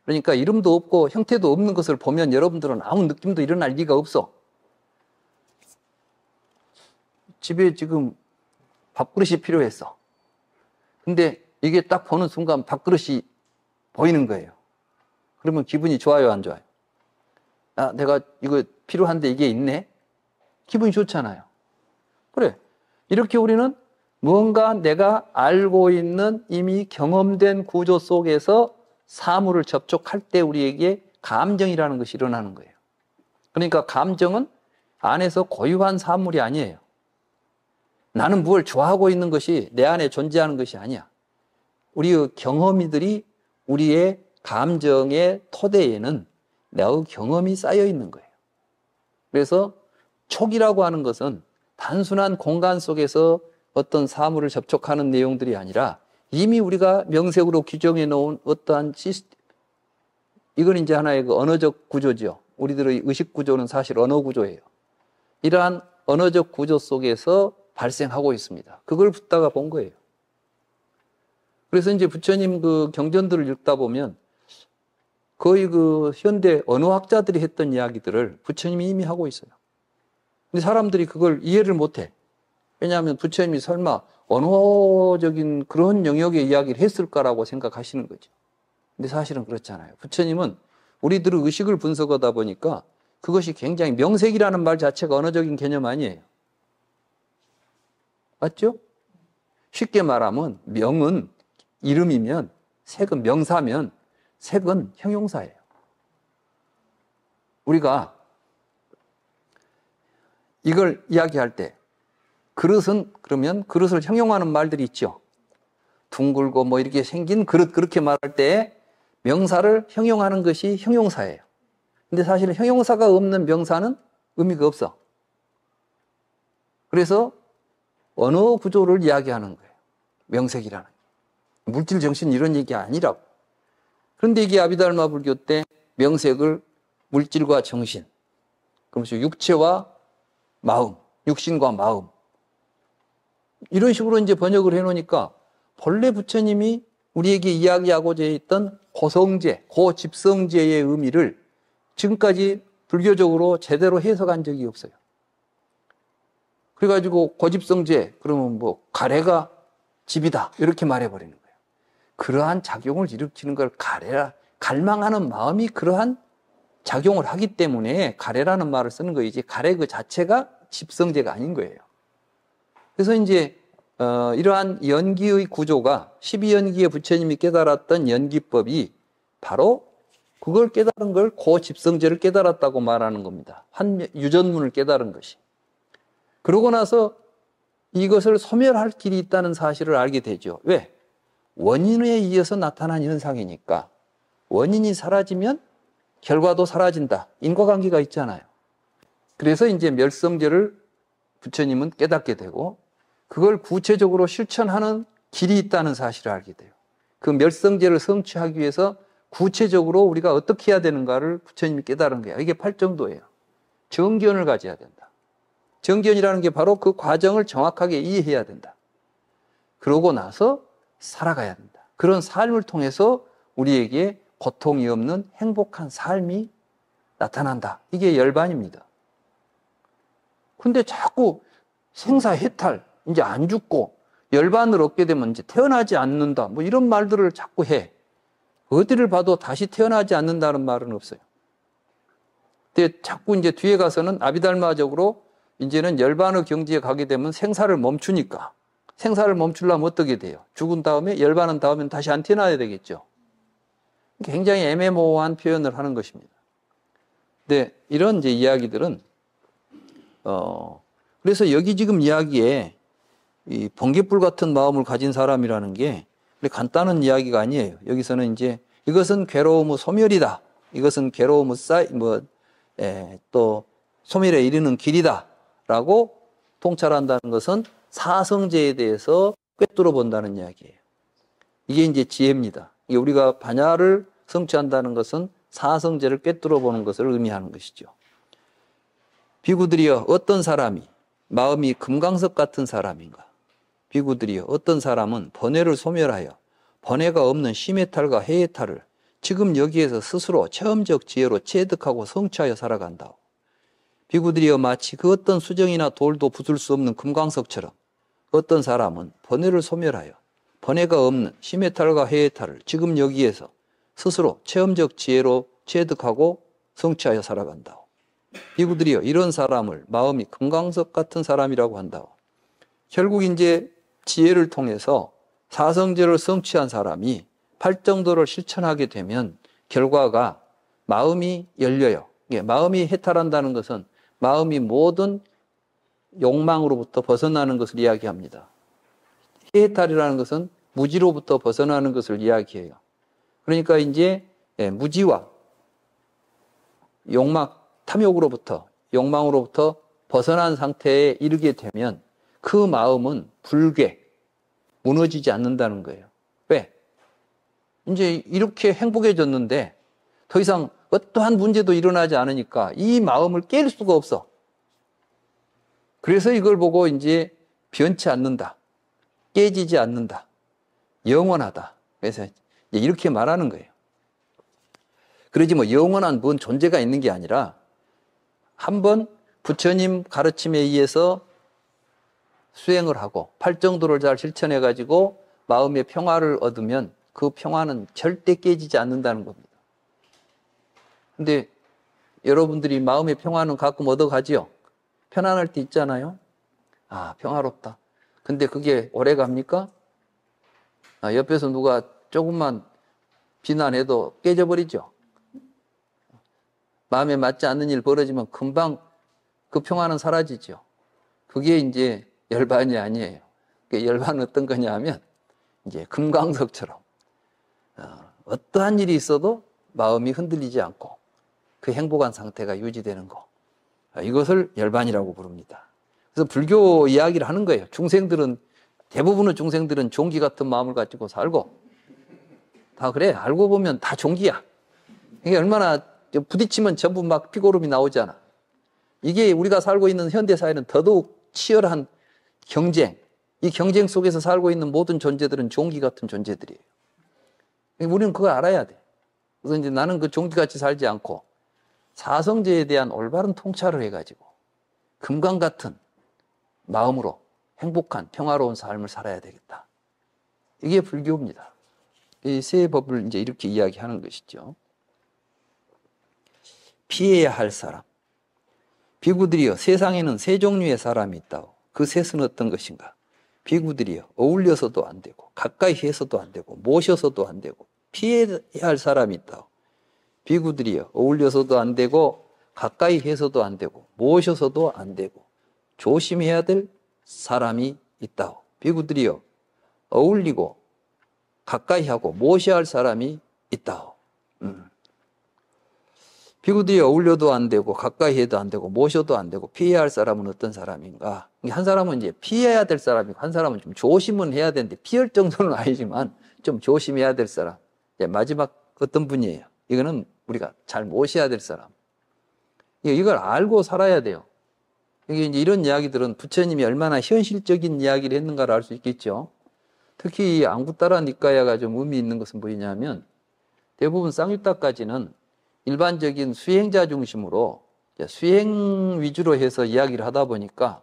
그러니까 이름도 없고 형태도 없는 것을 보면 여러분들은 아무 느낌도 일어날 리가 없어. 집에 지금 밥그릇이 필요했어. 근데 이게 딱 보는 순간 밥그릇이 보이는 거예요. 그러면 기분이 좋아요, 안 좋아요? 아, 내가 이거 필요한데 이게 있네? 기분이 좋잖아요. 그래. 이렇게 우리는 뭔가 내가 알고 있는 이미 경험된 구조 속에서 사물을 접촉할 때 우리에게 감정이라는 것이 일어나는 거예요. 그러니까 감정은 안에서 고유한 사물이 아니에요. 나는 무엇을 좋아하고 있는 것이 내 안에 존재하는 것이 아니야. 우리의 경험이들이 우리의 감정의 토대에는 내의 경험이 쌓여 있는 거예요. 그래서 촉이라고 하는 것은 단순한 공간 속에서 어떤 사물을 접촉하는 내용들이 아니라 이미 우리가 명색으로 규정해 놓은 어떠한 시스템, 이건 이제 하나의 그 언어적 구조죠. 우리들의 의식 구조는 사실 언어 구조예요. 이러한 언어적 구조 속에서 발생하고 있습니다. 그걸 붙다가 본 거예요. 그래서 이제 부처님 그 경전들을 읽다 보면 거의 그 현대 언어학자들이 했던 이야기들을 부처님이 이미 하고 있어요. 근데 사람들이 그걸 이해를 못 해. 왜냐하면 부처님이 설마 언어적인 그런 영역의 이야기를 했을까라고 생각하시는 거죠. 근데 사실은 그렇잖아요. 부처님은 우리들의 의식을 분석하다 보니까 그것이 굉장히 명색이라는 말 자체가 언어적인 개념 아니에요. 맞죠? 쉽게 말하면 명은 이름이면 색은 명사면 색은 형용사예요. 우리가 이걸 이야기할 때 그릇은 그러면 그릇을 형용하는 말들이 있죠. 둥글고 뭐 이렇게 생긴 그릇 그렇게 말할 때 명사를 형용하는 것이 형용사예요. 근데 사실은 형용사가 없는 명사는 의미가 없어. 그래서 언어 구조를 이야기하는 거예요. 명색이라는 게. 물질 정신 이런 얘기 아니라고. 그런데 이게 아비달마 불교 때 명색을 물질과 정신, 그러면서 육체와 마음, 육신과 마음 이런 식으로 이제 번역을 해놓으니까 본래 부처님이 우리에게 이야기하고자 했던 고성제, 고집성제의 의미를 지금까지 불교적으로 제대로 해석한 적이 없어요. 그래가지고 고집성제, 그러면 뭐 가래가 집이다 이렇게 말해버리는 거예요. 그러한 작용을 일으키는 걸 가래라, 갈망하는 마음이 그러한 작용을 하기 때문에 가래라는 말을 쓰는 거이지 가래 그 자체가 집성제가 아닌 거예요. 그래서 이제 이러한 연기의 구조가 12연기에 부처님이 깨달았던 연기법이 바로 그걸 깨달은 걸 고집성제를 깨달았다고 말하는 겁니다. 유전문을 깨달은 것이. 그러고 나서 이것을 소멸할 길이 있다는 사실을 알게 되죠. 왜? 원인에 의해서 나타난 현상이니까 원인이 사라지면 결과도 사라진다. 인과관계가 있잖아요. 그래서 이제 멸성제를 부처님은 깨닫게 되고 그걸 구체적으로 실천하는 길이 있다는 사실을 알게 돼요. 그 멸성제를 성취하기 위해서 구체적으로 우리가 어떻게 해야 되는가를 부처님이 깨달은 거예요. 이게 팔정도예요. 정견을 가져야 된다. 정견이라는 게 바로 그 과정을 정확하게 이해해야 된다. 그러고 나서 살아가야 된다. 그런 삶을 통해서 우리에게 고통이 없는 행복한 삶이 나타난다. 이게 열반입니다. 근데 자꾸 생사해탈, 이제 안 죽고 열반을 얻게 되면 이제 태어나지 않는다. 뭐 이런 말들을 자꾸 해. 어디를 봐도 다시 태어나지 않는다는 말은 없어요. 근데 자꾸 이제 뒤에 가서는 아비달마적으로 이제는 열반의 경지에 가게 되면 생사를 멈추니까 생사를 멈추려면 어떻게 돼요? 죽은 다음에 열반은 다음엔 다시 안 태어나야 되겠죠. 굉장히 애매모호한 표현을 하는 것입니다. 근데 이런 이제 이야기들은 그래서 여기 지금 이야기에 이 번갯불 같은 마음을 가진 사람이라는 게 간단한 이야기가 아니에요. 여기서는 이제 이것은 괴로움의 소멸이다. 이것은 괴로움의 또 소멸에 이르는 길이다라고 통찰한다는 것은 사성제에 대해서 꿰뚫어 본다는 이야기예요. 이게 이제 지혜입니다. 이게 우리가 반야를 성취한다는 것은 사성제를 꿰뚫어 보는 것을 의미하는 것이죠. 비구들이여 어떤 사람이 마음이 금강석 같은 사람인가? 비구들이여 어떤 사람은 번뇌를 소멸하여 번뇌가 없는 심해탈과 해해탈을 지금 여기에서 스스로 체험적 지혜로 체득하고 성취하여 살아간다. 비구들이여 마치 그 어떤 수정이나 돌도 부술 수 없는 금강석처럼 어떤 사람은 번뇌를 소멸하여 번뇌가 없는 심해탈과 해해탈을 지금 여기에서 스스로 체험적 지혜로 체득하고 성취하여 살아간다. 비구들이여 이런 사람을 마음이 금강석 같은 사람이라고 한다. 결국 이제 지혜를 통해서 사성제를 성취한 사람이 팔정도를 실천하게 되면 결과가 마음이 열려요. 마음이 해탈한다는 것은 마음이 모든 욕망으로부터 벗어나는 것을 이야기합니다. 해탈이라는 것은 무지로부터 벗어나는 것을 이야기해요. 그러니까 이제 무지와 욕망, 탐욕으로부터, 욕망으로부터 벗어난 상태에 이르게 되면 그 마음은 불괴, 무너지지 않는다는 거예요. 왜? 이제 이렇게 행복해졌는데 더 이상 어떠한 문제도 일어나지 않으니까 이 마음을 깰 수가 없어. 그래서 이걸 보고 이제 변치 않는다. 깨지지 않는다. 영원하다. 그래서 이렇게 말하는 거예요. 그러지 뭐 영원한 뭔 존재가 있는 게 아니라 한번 부처님 가르침에 의해서 수행을 하고 팔정도를 잘 실천해 가지고 마음의 평화를 얻으면 그 평화는 절대 깨지지 않는다는 겁니다. 근데 여러분들이 마음의 평화는 가끔 얻어가지요. 편안할 때 있잖아요. 아, 평화롭다. 근데 그게 오래 갑니까? 옆에서 누가 조금만 비난해도 깨져버리죠. 마음에 맞지 않는 일 벌어지면 금방 그 평화는 사라지죠. 그게 이제 열반이 아니에요. 열반은 어떤 거냐 하면 이제 금강석처럼 어떠한 일이 있어도 마음이 흔들리지 않고 그 행복한 상태가 유지되는 거. 이것을 열반이라고 부릅니다. 그래서 불교 이야기를 하는 거예요. 대부분의 중생들은 종기 같은 마음을 가지고 살고 다 그래. 알고 보면 다 종기야. 이게 얼마나 부딪히면 전부 막 피고름이 나오잖아. 이게 우리가 살고 있는 현대사회는 더더욱 치열한 경쟁. 이 경쟁 속에서 살고 있는 모든 존재들은 종기 같은 존재들이에요. 우리는 그걸 알아야 돼. 그래서 이제 나는 그 종기같이 살지 않고 사성제에 대한 올바른 통찰을 해가지고 금강 같은 마음으로 행복한 평화로운 삶을 살아야 되겠다. 이게 불교입니다. 이 세 법을 이제 이렇게 이야기하는 것이죠. 피해야 할 사람. 비구들이여 세상에는 세 종류의 사람이 있다오. 그 셋은 어떤 것인가? 비구들이여 어울려서도 안 되고 가까이 해서도 안 되고 모셔서도 안 되고 피해야 할 사람이 있다오. 비구들이여 어울려서도 안 되고 가까이 해서도 안 되고 모셔서도 안 되고 조심해야 될 사람이 있다오. 비구들이여 어울리고 가까이 하고 모셔야 할 사람이 있다오. 비구들이 어울려도 안 되고 가까이 해도 안 되고 모셔도 안 되고 피해야 할 사람은 어떤 사람인가? 한 사람은 이제 피해야 될 사람이고 한 사람은 좀 조심은 해야 되는데 피할 정도는 아니지만 좀 조심해야 될 사람. 마지막 어떤 분이에요? 이거는 우리가 잘 모셔야 될 사람. 이걸 알고 살아야 돼요. 이게 이제 이런 이야기들은 부처님이 얼마나 현실적인 이야기를 했는가를 알 수 있겠죠. 특히 이 앙구따라 니까야가 좀 의미 있는 것은 뭐냐면 대부분 쌍유타까지는 일반적인 수행자 중심으로 수행 위주로 해서 이야기를 하다 보니까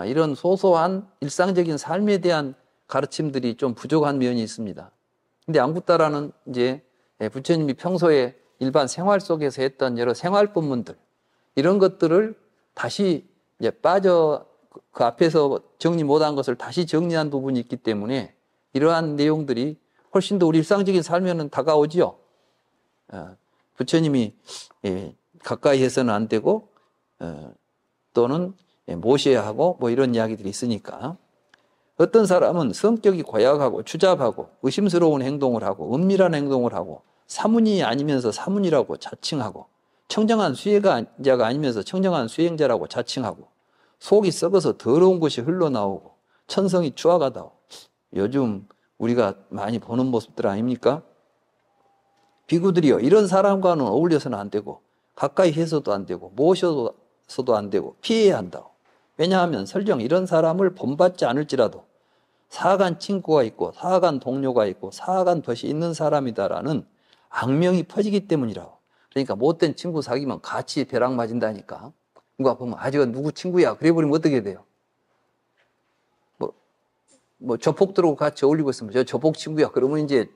이런 소소한 일상적인 삶에 대한 가르침들이 좀 부족한 면이 있습니다. 근데 앙구따라는 이제 부처님이 평소에 일반 생활 속에서 했던 여러 생활 법문들 이런 것들을 다시 이제 그 앞에서 정리 못한 것을 다시 정리한 부분이 있기 때문에 이러한 내용들이 훨씬 더 우리 일상적인 삶에는 다가오지요. 부처님이 가까이 해서는 안 되고 또는 모셔야 하고 뭐 이런 이야기들이 있으니까 어떤 사람은 성격이 고약하고 추잡하고 의심스러운 행동을 하고 은밀한 행동을 하고 사문이 아니면서 사문이라고 자칭하고 청정한 수행자가 아니면서 청정한 수행자라고 자칭하고 속이 썩어서 더러운 것이 흘러나오고 천성이 추악하다. 요즘 우리가 많이 보는 모습들 아닙니까? 비구들이요, 이런 사람과는 어울려서는 안 되고 가까이 해서도 안 되고 모셔서도 안 되고 피해야 한다. 왜냐하면 설령 이런 사람을 본받지 않을지라도 사악한 친구가 있고 사악한 동료가 있고 사악한 것이 있는 사람이다라는 악명이 퍼지기 때문이라고. 그러니까 못된 친구 사귀면 같이 벼락 맞은다니까. 누가 보면 아저가 누구 친구야 그래 버리면 어떻게 돼요? 뭐 조폭 들하고 같이 어울리고 있으면 저 조폭 친구야 그러면 이제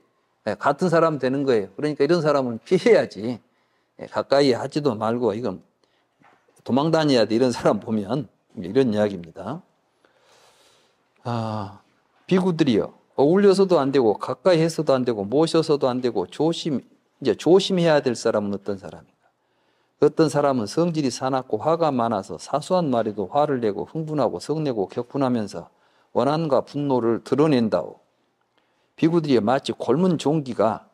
같은 사람 되는 거예요. 그러니까 이런 사람은 피해야지. 가까이 하지도 말고 이건 도망 다녀야 돼. 이런 사람 보면 이런 이야기입니다. 비구들이요, 어울려서도 안 되고 가까이 해서도 안 되고 모셔서도 안 되고 조심해야 될 사람은 어떤 사람인가? 어떤 사람은 성질이 사납고 화가 많아서 사소한 말에도 화를 내고 흥분하고 성내고 격분하면서 원한과 분노를 드러낸다오. 비구들이 마치 곪은 종기가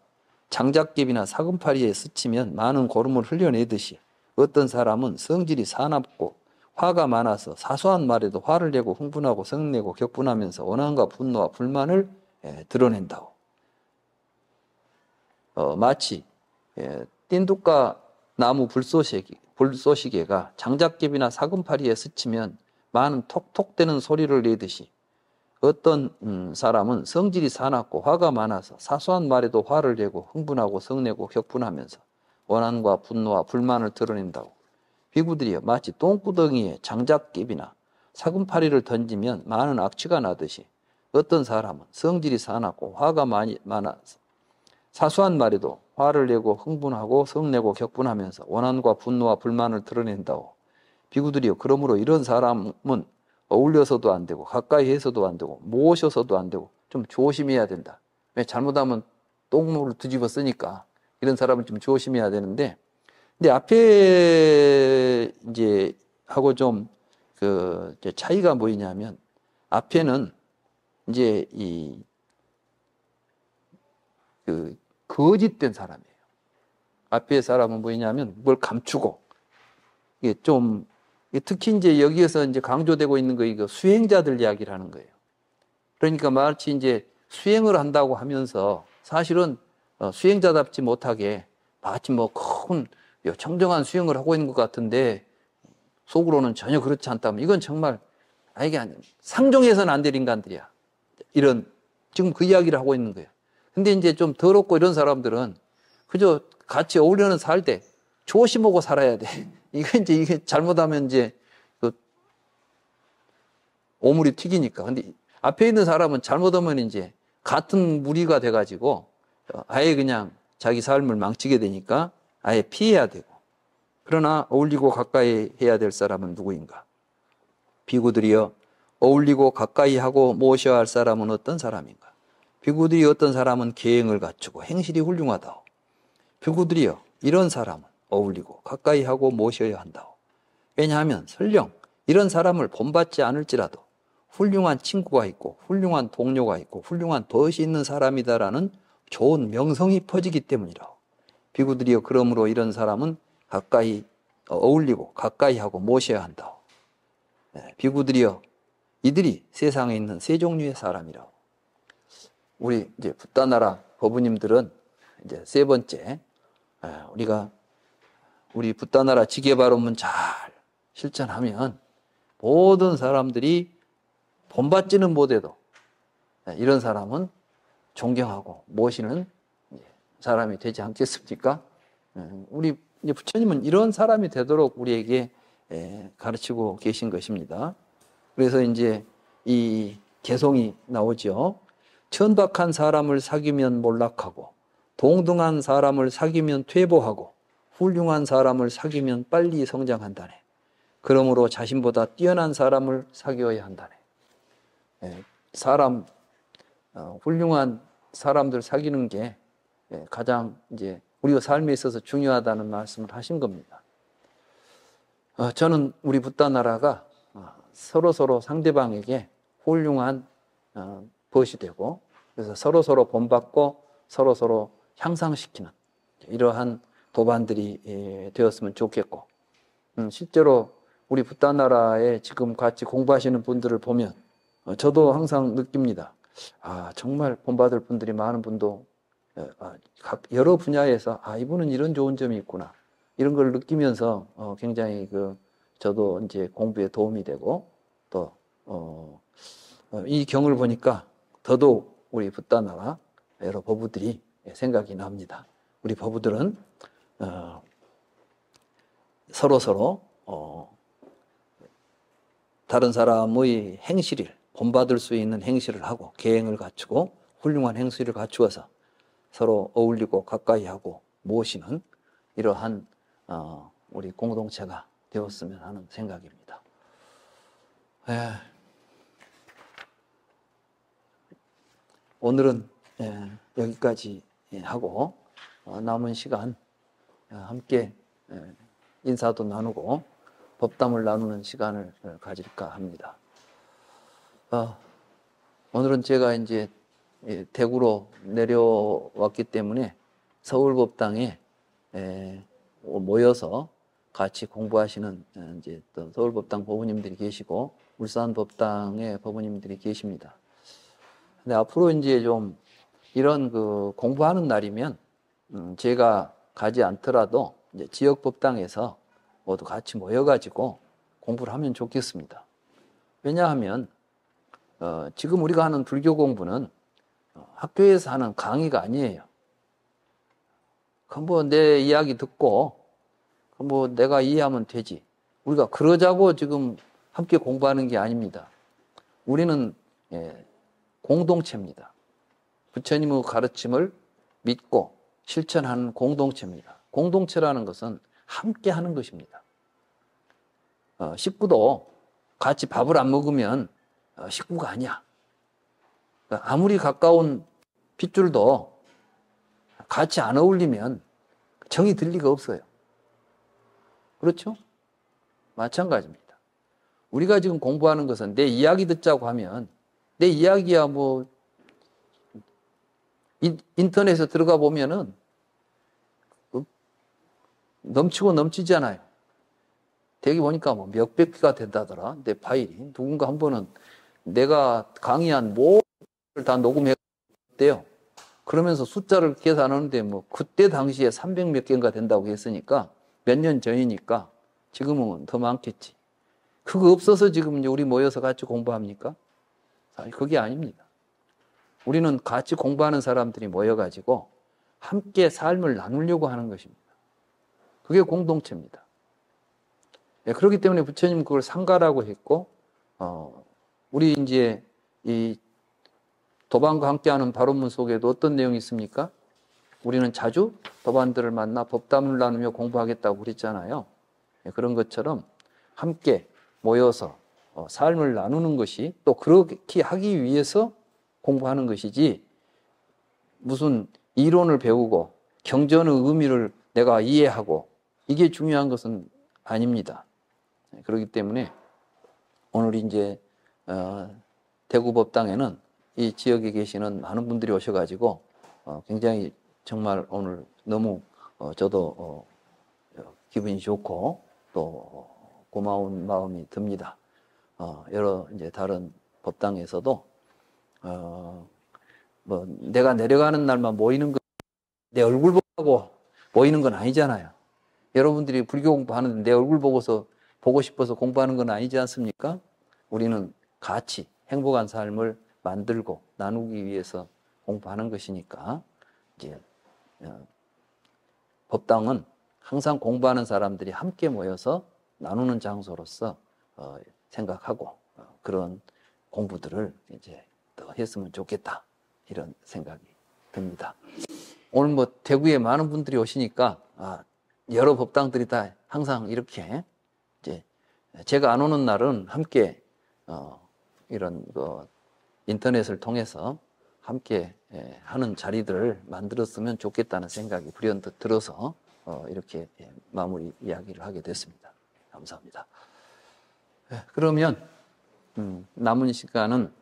장작개비나 사금파리에 스치면 많은 고름을 흘려내듯이 어떤 사람은 성질이 사납고 화가 많아서 사소한 말에도 화를 내고 흥분하고 성내고 격분하면서 원한과 분노와 불만을 드러낸다오. 마치 띵둑과 나무 불쏘시개가 장작개비나 사금파리에 스치면 많은 톡톡대는 소리를 내듯이 어떤 사람은 성질이 사납고 화가 많아서 사소한 말에도 화를 내고 흥분하고 성내고 격분하면서 원한과 분노와 불만을 드러낸다고. 비구들이여 마치 똥구덩이에 장작개비나 사금파리를 던지면 많은 악취가 나듯이 어떤 사람은 성질이 사납고 화가 많아서 사소한 말에도 화를 내고 흥분하고 성내고 격분하면서 원한과 분노와 불만을 드러낸다고. 비구들이여 그러므로 이런 사람은 어울려서도 안 되고 가까이 해서도 안 되고 모셔서도 안 되고 좀 조심해야 된다. 왜? 잘못하면 똥물을 뒤집어 쓰니까 이런 사람은 좀 조심해야 되는데, 근데 앞에 이제 하고 좀 그 차이가 뭐냐면 앞에는 이제 그 거짓된 사람이에요. 앞에 사람은 뭐냐면 뭘 감추고 이게 좀 특히 이제 여기에서 이제 강조되고 있는 거 이거 수행자들 이야기를 하는 거예요. 그러니까 마치 이제 수행을 한다고 하면서 사실은 수행자답지 못하게 마치 뭐 큰 청정한 수행을 하고 있는 것 같은데 속으로는 전혀 그렇지 않다면 이건 정말 이게 상종해서는 안 될 인간들이야. 이런 지금 그 이야기를 하고 있는 거예요. 근데 이제 좀 더럽고 이런 사람들은 그저 같이 어울려는 살 때 조심하고 살아야 돼. 이게 잘못하면 이제 그 오물이 튀기니까. 근데 앞에 있는 사람은 잘못하면 이제 같은 무리가 돼가지고 아예 그냥 자기 삶을 망치게 되니까 아예 피해야 되고. 그러나 어울리고 가까이 해야 될 사람은 누구인가? 비구들이여 어울리고 가까이 하고 모셔야 할 사람은 어떤 사람인가? 비구들이 어떤 사람은 계행을 갖추고 행실이 훌륭하다오. 비구들이여 이런 사람은 어울리고 가까이 하고 모셔야 한다오. 왜냐하면 설령 이런 사람을 본받지 않을지라도 훌륭한 친구가 있고 훌륭한 동료가 있고 훌륭한 덫이 있는 사람이다라는 좋은 명성이 퍼지기 때문이라오. 비구들이여 그러므로 이런 사람은 가까이 어울리고 가까이 하고 모셔야 한다오. 비구들이여 이들이 세상에 있는 세 종류의 사람이라고. 우리 이제 붓다나라 법부님들은 이제 세 번째, 우리 붓다나라 지계바론문 잘 실천하면 모든 사람들이 본받지는 못해도 이런 사람은 존경하고 모시는 사람이 되지 않겠습니까? 우리 이제 부처님은 이런 사람이 되도록 우리에게 가르치고 계신 것입니다. 그래서 이제 이 개송이 나오죠. 천박한 사람을 사귀면 몰락하고 동등한 사람을 사귀면 퇴보하고 훌륭한 사람을 사귀면 빨리 성장한다네. 그러므로 자신보다 뛰어난 사람을 사귀어야 한다네. 훌륭한 사람들 사귀는 게 가장 이제 우리가 삶에 있어서 중요하다는 말씀을 하신 겁니다. 저는 우리 붓다나라가 서로 상대방에게 훌륭한 벗이 되고, 그래서 서로 본받고 서로 향상시키는 이러한 도반들이 되었으면 좋겠고, 실제로 우리 붓다나라에 지금 같이 공부하시는 분들을 보면 저도 항상 느낍니다. 정말 본받을 분들이 많은 분도 여러 분야에서 이분은 이런 좋은 점이 있구나, 이런 걸 느끼면서 굉장히 저도 이제 공부에 도움이 되고, 또 이 경을 보니까 더더욱 우리 붓다나라 여러 법우들이 생각이 납니다. 우리 법우들은 서로 다른 사람의 행실을 본받을 수 있는 행실을 하고 계행을 갖추고 훌륭한 행실을 갖추어서 서로 어울리고 가까이 하고 모시는 이러한 우리 공동체가 되었으면 하는 생각입니다. 오늘은 여기까지 하고 남은 시간 함께 인사도 나누고 법담을 나누는 시간을 가질까 합니다. 오늘은 제가 이제 대구로 내려왔기 때문에 서울법당에 모여서 같이 공부하시는 이제 또 서울법당 법우님들이 계시고 울산법당의 법우님들이 계십니다. 근데 앞으로 이제 좀 이런 공부하는 날이면 제가 가지 않더라도 이제 지역 법당에서 모두 같이 모여가지고 공부를 하면 좋겠습니다. 왜냐하면 지금 우리가 하는 불교 공부는 학교에서 하는 강의가 아니에요. 뭐 내 이야기 듣고 뭐 내가 이해하면 되지. 우리가 그러자고 지금 함께 공부하는 게 아닙니다. 우리는 공동체입니다. 부처님의 가르침을 믿고 실천하는 공동체입니다. 공동체라는 것은 함께 하는 것입니다. 식구도 같이 밥을 안 먹으면 식구가 아니야. 아무리 가까운 핏줄도 같이 안 어울리면 정이 들 리가 없어요. 그렇죠? 마찬가지입니다. 우리가 지금 공부하는 것은 내 이야기 듣자고 하면 내 이야기야 뭐 인터넷에 들어가 보면은 넘치고 넘치잖아요. 대기 보니까 뭐 몇백 개가 된다더라. 내 파일이. 누군가 한 번은 내가 강의한 모든 걸 다 녹음했대요. 그러면서 숫자를 계산하는데 뭐 그때 당시에 300 몇 개인가 된다고 했으니까 몇 년 전이니까 지금은 더 많겠지. 그거 없어서 지금 이제 우리 모여서 같이 공부합니까? 그게 아닙니다. 우리는 같이 공부하는 사람들이 모여가지고 함께 삶을 나누려고 하는 것입니다. 그게 공동체입니다. 그렇기 때문에 부처님은 그걸 상가라고 했고, 우리 이제 이 도반과 함께하는 바론문 속에도 어떤 내용이 있습니까? 우리는 자주 도반들을 만나 법담을 나누며 공부하겠다고 그랬잖아요. 그런 것처럼 함께 모여서 삶을 나누는 것이 또 그렇게 하기 위해서 공부하는 것이지, 무슨 이론을 배우고 경전의 의미를 내가 이해하고 이게 중요한 것은 아닙니다. 그렇기 때문에 오늘 이제 대구 법당에는 이 지역에 계시는 많은 분들이 오셔가지고 굉장히 정말 오늘 너무 저도 기분이 좋고 또 고마운 마음이 듭니다. 여러 이제 다른 법당에서도 뭐 내가 내려가는 날만 모이는 거, 내 얼굴 보고 모이는 건 아니잖아요. 여러분들이 불교 공부하는데 내 얼굴 보고 싶어서 공부하는 건 아니지 않습니까? 우리는 같이 행복한 삶을 만들고 나누기 위해서 공부하는 것이니까 이제 법당은 항상 공부하는 사람들이 함께 모여서 나누는 장소로서 생각하고 그런 공부들을 이제 더 했으면 좋겠다, 이런 생각이 듭니다. 오늘 뭐 대구에 많은 분들이 오시니까 여러 법당들이 다 항상 이렇게 이제 제가 안 오는 날은 함께 이런 인터넷을 통해서 함께 하는 자리들을 만들었으면 좋겠다는 생각이 불현듯 들어서 이렇게 마무리 이야기를 하게 됐습니다. 감사합니다. 그러면 남은 시간은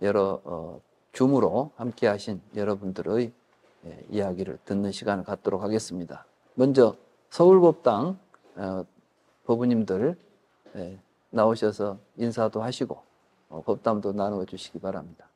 여러 줌으로 함께 하신 여러분들의 이야기를 듣는 시간을 갖도록 하겠습니다. 먼저 서울법당 법우님들 나오셔서 인사도 하시고 법담도 나누어 주시기 바랍니다.